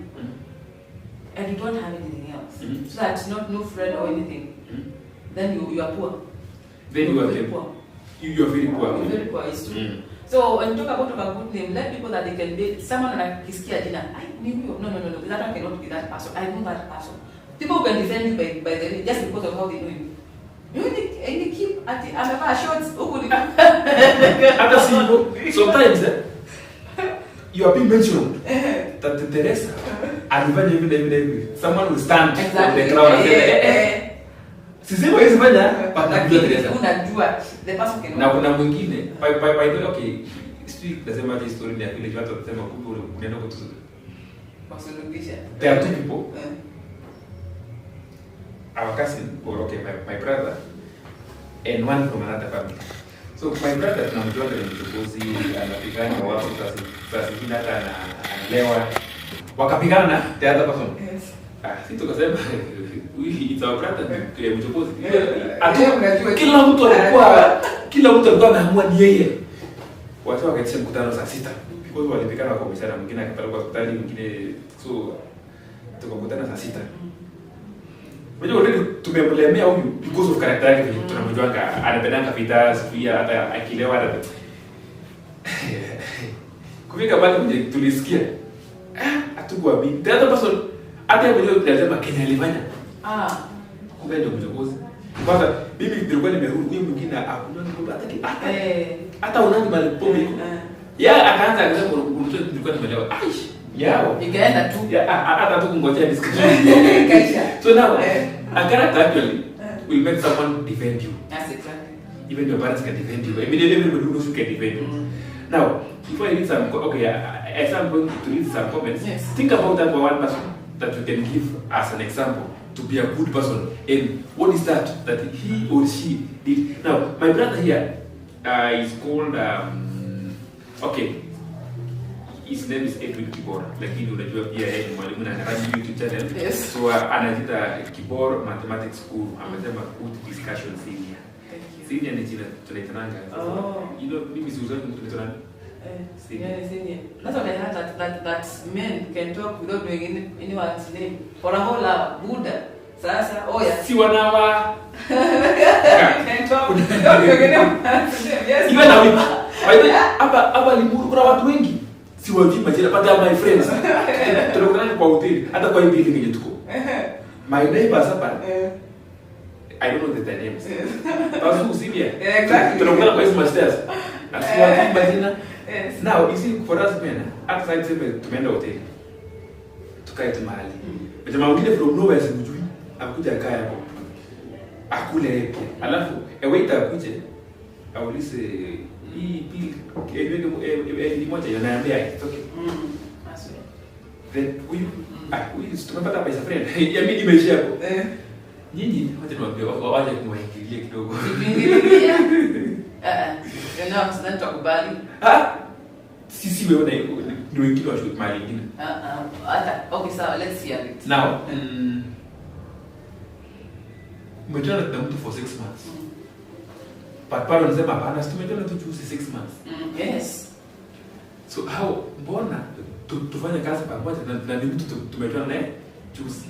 and you don't have anything else, so that's no friend or anything, then you are poor. Then you are very poor. You are very poor. You're very poor, it's true. So when you talk about a good name, let people that they can be someone like Kiskia Jina. I knew you. No. That one cannot be that person. I know that person. People can defend you by the way, just because of how they know you. You need keep at the I'm a short. Sometimes you are being mentioned that the Teresa and even someone will stand exactly. on the crowd and say sisema hizi fanya unajua the person can. Na kuna mwingine by the way, okay, speak nasema hii story ni ya vile watu wanasema kumbe unaenda kutuza. Wasuluhisha. There are two people. Our cousin or okay my brother and one from another family. So my brother tunamjua ni mtukuzi anapigana watu sasa hivi hata analewa wakapigana na the other person. Yes. Sisi tukasema it's our brother mchokozi. Kila mtu alikuwa anaamua ni yeye. Watu wakaitisha mkutano saa 6 because walipikana kwa mchana, mwingine akapelekwa hospitali, mwingine so tukakutana saa 6. Unajua already tumemlemea huyu because of character yake, tunamjuanga anapendanga vita, pia hata akilewa hata kufika bali tulisikia hatukuamini the other person hata vile tunasema Kenya alifanya kumbe ndio mchokozi. Kwanza mimi nilikuwa nimerudi, huyu mwingine lakini hakuna mtu hata Eh. hata unani mali pombe. Ya akaanza akasema unatoa nilikuwa nimelewa. Aish. Yao. Ikaenda tu. Ya hata tu kungojea discussion. Kaisha. So now a character actually will make someone defend you. That's exactly. Even your parents can defend you. Immediately everybody knows you can defend you. Now, before I read some, as I'm going to read some comments, Yes. think about that for one person that you can give as an example to be a good person. And what is that he or she did? Now, my brother here is called, his name is Edwin Kibor. Lakini unajua pia yeye ni mwalimu na anafanya YouTube channel. Yes. So anajiita Kibor Mathematics School. Amesema good discussion senior. Thank you. Senior ni jina tunaitananga. Oh. You know, mimi si uzani tunaitana. Senior. That's what I heard, that men can talk without knowing anyone's name for a whole hour. Buddha. Sasa, yeah. Si wanawa. Can talk without knowing anyone's name. Yes. Iwe na wiki. By the way, hapa Limuru kuna watu wengi. Si wajui majina, but they are my friends. Tunakutana kwa hoteli, hata kwa hii building yenye tuko. My neighbors hapa. I don't know their names. Basu Sibia. Exactly. Tunakutana kwa hizo stairs. Na si wajui majina. Yes. Now, you see, for us men, outside tumeenda hoteli. Tukae tu mahali. Jamaa mwingine from nowhere simjui, akuja kaa hapo. Akule yeye. Alafu, a waiter akuje, aulize hii bill ni moja yanaambia it's okay. Then huyu tumepata pesa friend. Ya mimi imeishia hapo. Nyinyi wacha niwaambie waje kumwaingilia kidogo. Sasa tukubali. Sisi wewe ndio wengine washoot mali nyingine. Okay, so let's hear it. Now, umetana na mtu for 6 months. But pale unasema hapana, tumetana tu juzi 6 months. Yes. So how mbona tufanye kazi pamoja na ni mtu tumetana naye juzi.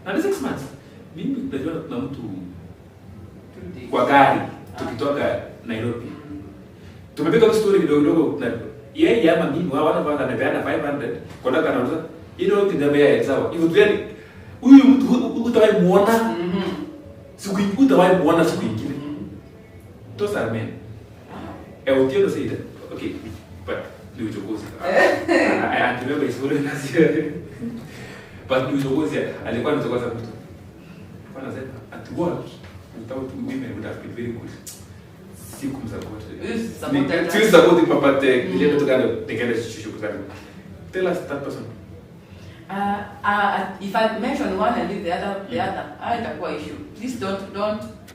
Na ni 6 months. Mimi najua na mtu kwa gari tukitoka Nairobi. Tumepiga story kidogo na yeye ama mimi wana bana anapeana 500 kwa daka anauza. Ile ukidabea sawa. Hivyo tu yani huyu mtu utawahi muona. Siku utawahi muona siku nyingine. Those are men. Otieno said that. Okay, but ni uchokozi. I remember his story last year. But ni uchokozi alikuwa anachokoza mtu. Anasema at work without women would have been very good. Siku support papa te ile mtu gani tekele shushu kuzani. Tell us that person. If I mention one and leave the other, itakuwa issue. Please don't.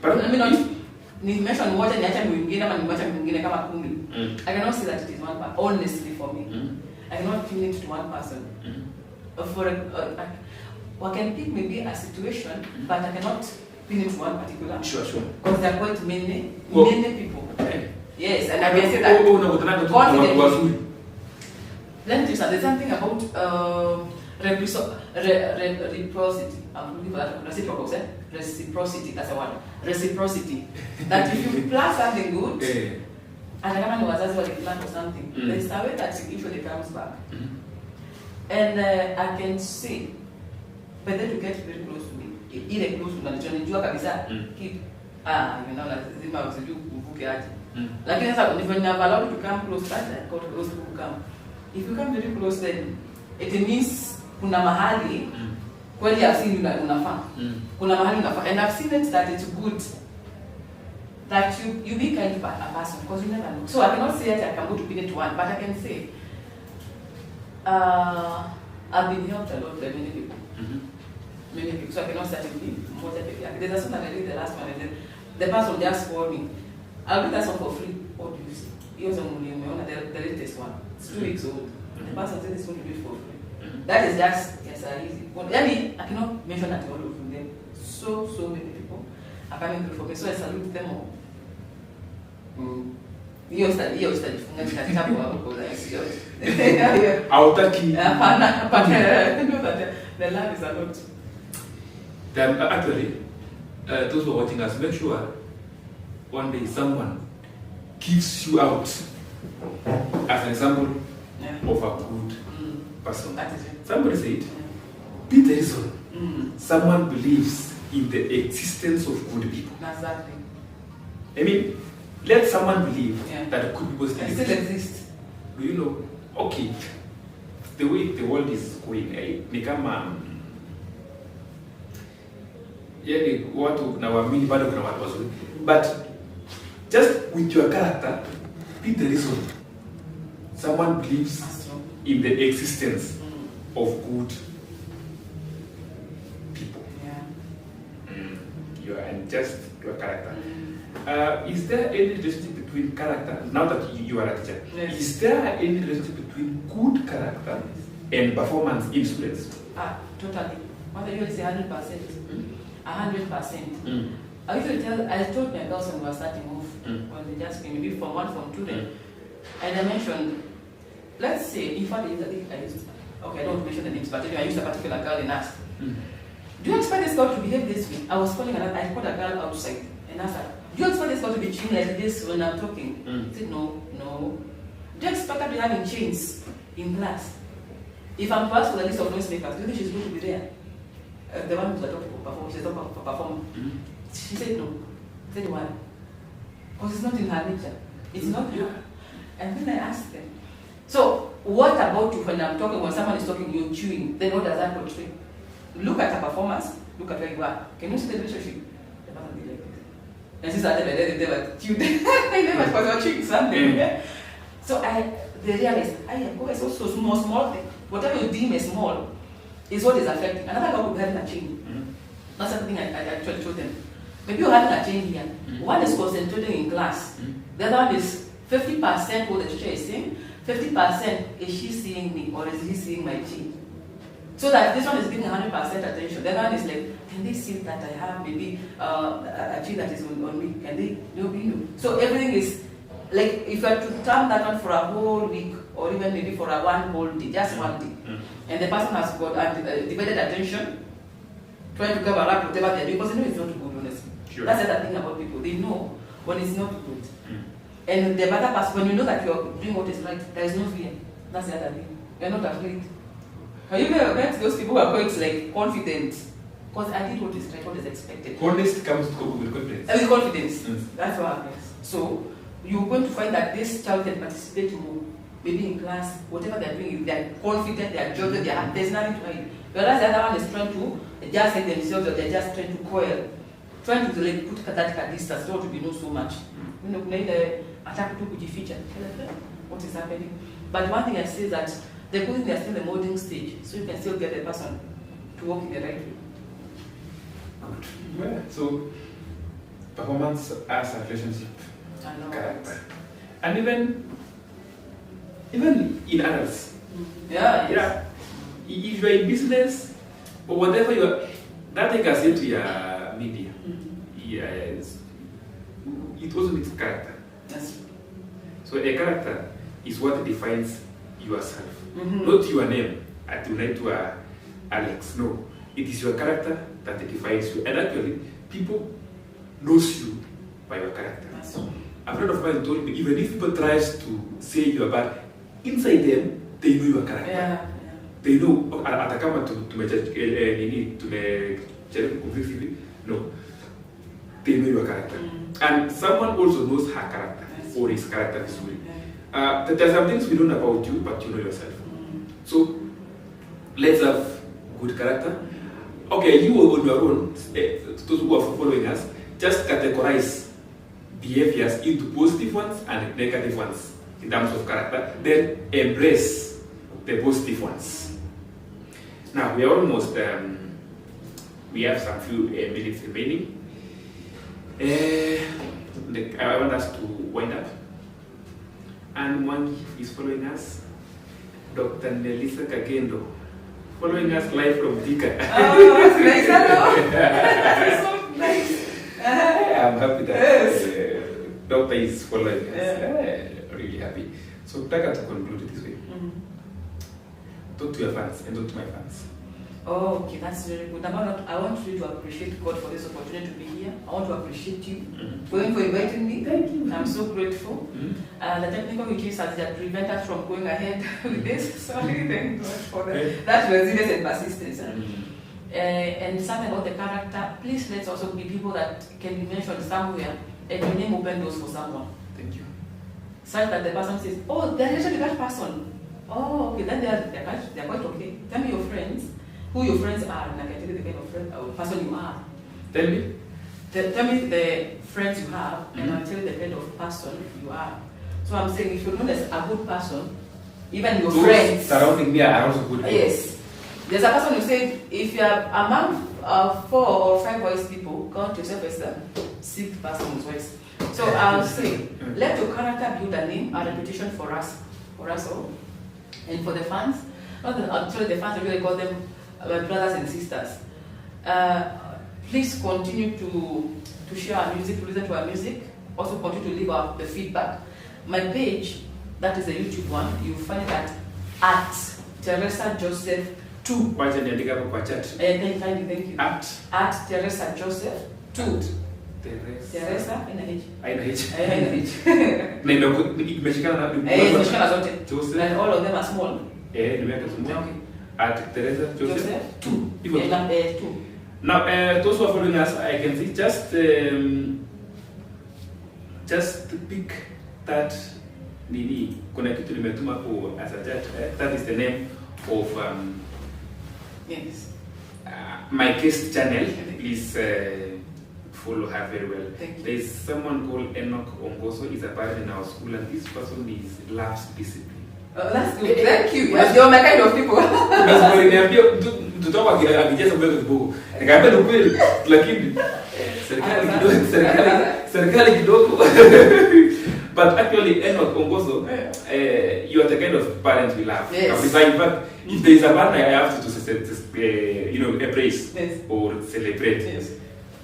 Let me not. Ni mention moja niacha mwingine ama niacha mwingine kama kundi. I cannot say that it is one person. Honestly, for me, I cannot pin it to one person. For one can pick maybe a situation, but I cannot pin it to one particular. Sure. Because there are quite many people. Yes, and I can say that. Let me tell you something. There's something about reciprocity. I'm looking for that. Reciprocity. That's a word. Reciprocity. That if you plan something good, and I know wazazi wali plan for something, there's a way that it usually comes back. And I can see, but then to get very close to me, ile close to unanijua kabisa, keep lazima usijue kuvuke aje. Lakini sasa if you never allowed to come close, that got close to come. If you come very close, then it means kuna mahali kweli asini unafaa. Kuna mahali unafaa. And I've seen it that it's good that you be kind of a person because you never know. So I cannot say that I can go to pin it to one, but I can say I've been helped a lot by many people. Many people. So I cannot say more than people. There's a song I did the last one, and then the person just called me. I'll do that song for free. What do you see? Here's the latest one. It's 2 weeks old. The person said this one to do it for free. That is just easy. I cannot mention that all of them. So many people are coming through for me. So I salute them all. Hiyo sitajifunga kitabu hapo kwa sio. Hautaki. Hapana. The love is a lot. Then actually, those who are watching us, make sure one day someone gives you out as an example of a good person. Somebody said, be the reason someone believes in the existence of good people. Exactly. I mean, let someone believe Yeah. that good people still It still exist. exists. Do you know? Okay, the way the world is going, ni kama yani watu na waamini bado kuna watu wazuri, but just with your character, be the reason someone believes That's true. in the existence of good people. Yeah. You are and just your character. Is there any relationship between character? Now that you are a teacher, Yes. is there any relationship between good character and performance in students? Totally. What I usually say 100%. 100%. Mm. I told my girls when we were starting off, when they just came, maybe from 1, from 2 then, and I mentioned, let's say, in fact, I used, okay, I don't mention the names, but anyway, I used a particular girl and asked, do you expect this girl to behave this way? I was calling another, I called a girl outside and asked her, do you expect this girl to be chewing like this when I'm talking? I said, no. Do you expect her to be having chains in class? If I'm passed with a list of noisemakers, do you think she's going to be there? The one who's a top performer, she's a top performer. She said no. I said why? Because it's not in her nature. It's not her. And then I asked them, so what about you when I'm talking, when someone is talking, you're chewing, then what does that portray? Look at her performance, look at where you are. Can you see the relationship? The person be like this. And she started like that, they were chewed. They never because you're chewing something. So they realized, it's also small thing. Whatever you deem as small is what is affecting. Another girl will be having a chain. That's something I actually told them. Maybe you're having a chain here. One is concentrating in class. The other one is 50% what the teacher is saying, 50% is she seeing me or is he seeing my chain? So that this one is giving 100% attention. The other one is like, can they see that I have maybe a chain that is on me? Can they? No. So everything is like, if you are to term that one for a whole week or even maybe for a one whole day, just one day, and the person has got divided attention, trying to cover up whatever they're doing, because they know it's not good, honestly. Sure. That's the other thing about people. They know when it's not good. And the better person, when you know that you're doing what is right, there is no fear. That's the other thing. You're not afraid. Have you ever met those people who are quite like confident? Because I did what is right, what is expected. Honest comes with confidence. With confidence. That's what happens. So you're going to find that this child can participate more. Maybe in class, whatever they're doing, if they're confident, they're joking, there's nothing to hide. Whereas the other one is trying to just hide themselves, or they're just trying to coil, trying to like put that distance, don't want to be know so much. You know, attack to kujificha. What is happening? But one thing I say is that the good thing, they're still in the molding stage, so you can still get the person to walk in the right way. Good. Yeah. So performance as a relationship, I know. character, and even in adults. Yeah. Yeah. If you are in business or whatever you are, that thing can say to your media. Yes. It also needs character. Yes. So a character is what defines yourself, Mm-hmm. not your name. At to Alex. No, it is your character that defines you. And actually, people knows you by your character. Yes. A friend of mine told me, even if people tries to say you are bad, inside them they know your character. Yeah. They know atakama tumejaribu convince hivi. No, they know your character, and someone also knows her character or his character is way. There are some things we don't know about you, but you know yourself. So let's have good character. Okay, you on your own, those who are following us, just categorize behaviors into positive ones and negative ones in terms of character, then embrace the positive ones. Now we are almost, we have some few minutes remaining. I want us to wind up. And one is following us, Dr. Teresa Kagendo, following us live from Thika. Oh, that's nice. Hello. That's so nice. I'm happy that Doctor is following us. Really happy. So, Taka, to conclude this way. Talk to your fans and talk to my fans. Oh, okay, that's very good. I want you to appreciate God for this opportunity to be here. I want to appreciate you for inviting me. Thank you. I'm so grateful. The technical issues that prevent us from going ahead with this. Sorry, thank God for that. That resilience and persistence. And something about the character. Please let's also be people that can be mentioned somewhere and your name open doors for someone. Thank you. Such that the person says, oh, they're actually that person. Oh, okay, then they're quite okay. Tell me your friends, who your friends are, and I can tell you the kind of friend or person you are. Tell me. Tell me the friends you have, and I'll tell you the kind of person you are. So I'm saying, if you're known as a good person, even your friends surrounding me are also good. Yes. There's a person who said, if you are among 4 or 5 wise people, count yourself as the 6th person who's wise. So I'll say, let your character build a name, a reputation for us all, and for the fans. Actually, the fans, I really call them my brothers and sisters. Please continue to share our music, to listen to our music. Also continue to leave out the feedback. My page, that is the YouTube one, you'll find it at Teresa Joseph 2. Why don't you dig up a chat? Thank you. At Teresa Joseph 2. Teresa NH. Nimeshikana zote. Joseph. And all of them are small. Nimeweka small. Okay. At Teresa Joseph 2. People. 2. Now, those who are following us, I can see just pick that nini. Kuna kitu nimetuma hapo as a chat. That is the name of Yes. my guest channel. Please follow her very well. Thank you. There is someone called Enoch Ongoso. He's a parent in our school, and this person loves discipline. That's good. Thank you. Yes, you're my kind of people. Mtoto akijaza mbele kidogo. Nikaambia ukweli, lakini serikali kidogo. But actually, Enoch Ongoso, you are the kind of parent we love. Yes. In fact, if there is a man I have to embrace or celebrate, Yes.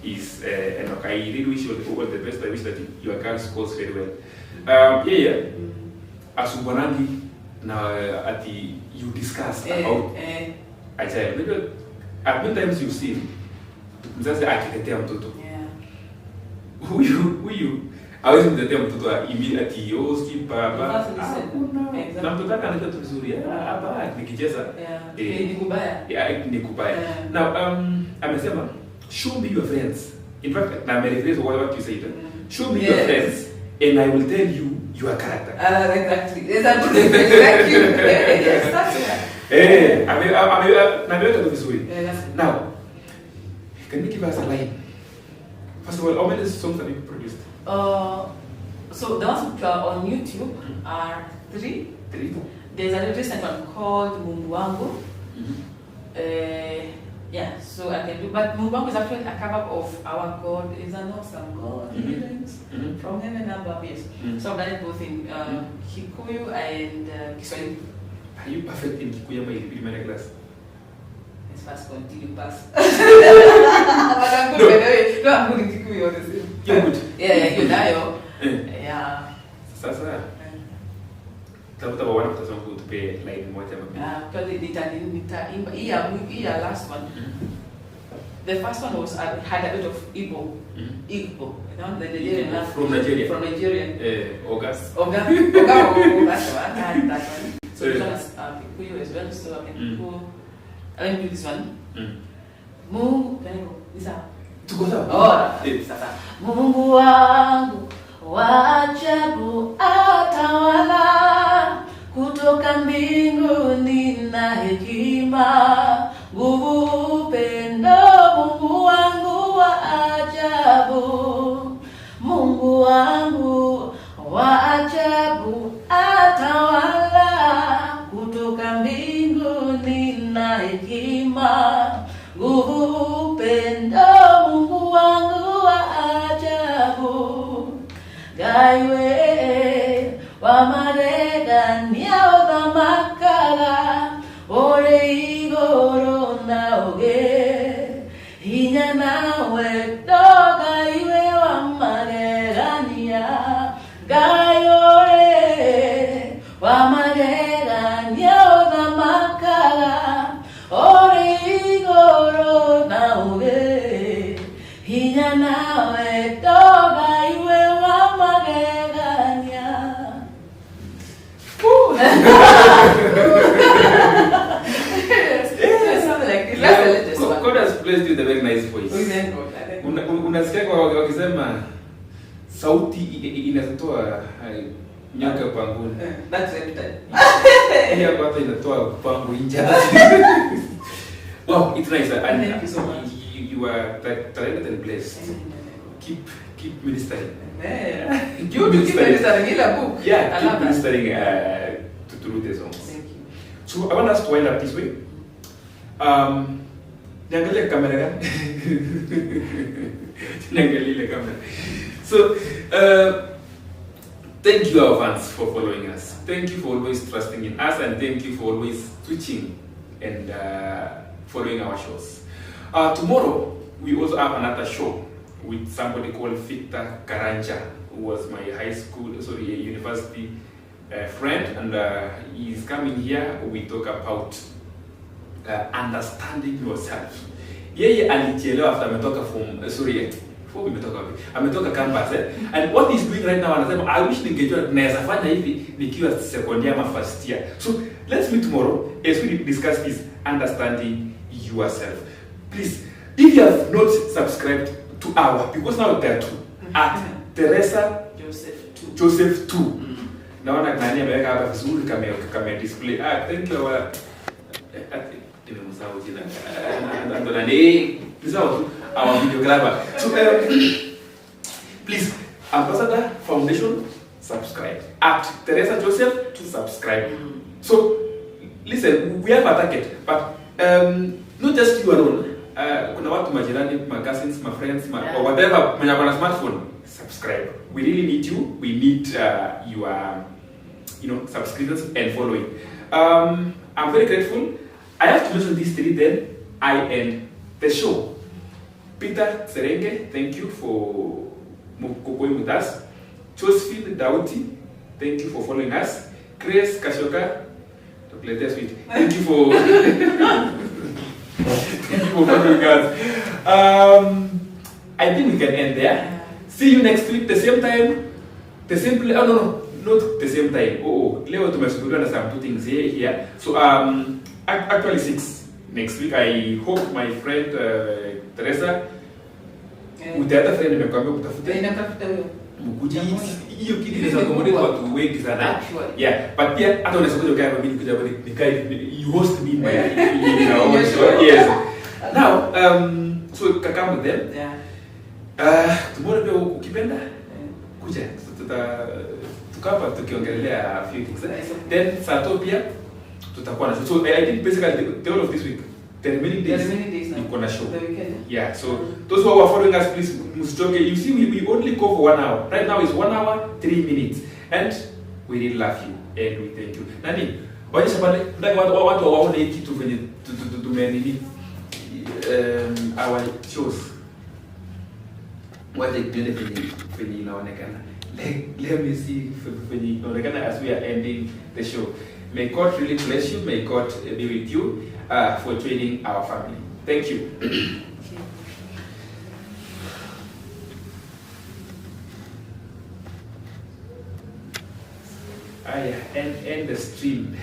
is Enoch. I really wish you all the best. I wish that your girl scores very well. Asubwanangi na ati you discuss about a child. Maybe at many times you've seen mzazi akitetea mtoto. Huyu hawezi mtetea mtoto ati ski baba. Na mtoto anaenda tu vizuri. Hapa nikicheza ni kubaya. Now amesema show me your friends. In fact, I'm rephrasing what you said. Show me your friends and I will tell you your character. Exactly. Thank you. Yes, that's it. Nameweka tu vizuri. Now, can you give us a line? First of all, how many songs have you produced? So the ones which are on YouTube are 3. There's a recent one called Mungu Wangu. Yeah, so I can do, but Mungu Wangu is actually a cover of Our God is an Awesome God, from heaven above, yes. So I've done it both in Kikuyu and Kiswahili. Are you perfect in Kikuyu in class? Let's fast continue pass. But I'm good by the way. No, I'm good in Kikuyu, honestly. You're good? Yeah, you're nayo. Yeah. Sasa tafuta bwana mtazamo kutupe line moja mapema. Because nitaimba hii last one. The first one was had a bit of Igbo. Igbo. The Nigerian from Nigeria. From Nigeria. August. That's the one. That one. So this one is Kikuyu as well. So I can go. Let me do this one. Mungu, can I go? Lisa. Tuko sawa? Oh, sasa. Mungu wangu wa ajabu atawala, kutoka mbinguni na hekima, nguvu, upendo. Mungu wangu wa ajabu, Mungu wangu wa ajabu atawala, kutoka mbinguni na hekima, nguvu, upendo. Mungu wangu wa ajabu, gaiwe wa marega niao makala, ore igoro na oge, hinya nawe doga iwe wa marega niya, gaiore wa marega niao makala, ore igoro na oge, hinya nawe doga iwe wa marega niya. God has placed you with a very nice voice. Unasikia kwa wakisema sauti inatoa nyoka panguni. That's every time. Hiyo hapa inatoa pangu nje. Wow, it's nice. And Thank you so much. You are talented and blessed. Keep ministering. You to keep ministering in a book. Yeah, I keep love that. ministering through the songs. Thank you. So I want us to wind up this way. Niangalie kamera gani? Niangalie ile kamera. So, thank you our fans for following us. Thank you for always trusting in us, and thank you for always switching and following our shows. Tomorrow we also have another show with somebody called Victor Karanja, who was my university friend, and he's coming here. We talk about understanding yourself. Yeye alichelewa after ametoka ametoka campus and what he's doing right now, anasema I wish ningejua naweza fanya hivi nikiwa second year ama first year. So let's meet tomorrow as we discuss this understanding yourself. Please, if you have not subscribed to our, because now there are two at Teresa Joseph 2. Naona nani ameweka hapa vizuri kama display. Thank you our videographer. So please, Ambassador Foundation, subscribe. At Teresa Joseph to subscribe. So listen, we have a target, but not just you alone. Kuna watu majirani, my cousins, my friends, or whatever, mwenye wana smartphone, subscribe. We really need you. We need your subscriptions and following. I'm very grateful. I have to mention these three, then I end the show. Peter Serenge, thank you for going with us. Josephine Dauti, thank you for following us. Grace Kashoka, thank you for thank you for following us. I think we can end there. See you next week, the same time, the same place. Oh no, not the same time. Leo tumesubiriwa na some two things here. So actually 6 next week. I hope my friend Teresa utaata friend nimekwambia kutafuta huyo mkuji hiyo kitu inaweza accommodate watu wengi sana. Yeah, but pia hata unaweza kuja kama mimi kuja bali nikai you host me by yes. Now so kaka with them. Yeah. Tomorrow pia ukipenda kuja tukapa tukiongelea a few things. Then Satopia tutakuwa na so I think basically the whole of this week, the remaining days iko na show. Yeah, so those who are following us, please msichoke. You see, we only go for 1 hour. Right now is 1 hour 3 minutes, and we really love you and we thank you. Nani waje pale ndaka watu waone hiki kitu venye tumenini our shows waje tuone venye inaonekana. Let me see venye inaonekana as we are ending the show. May God really bless you. May God be with you for training our family. Thank you. And the stream.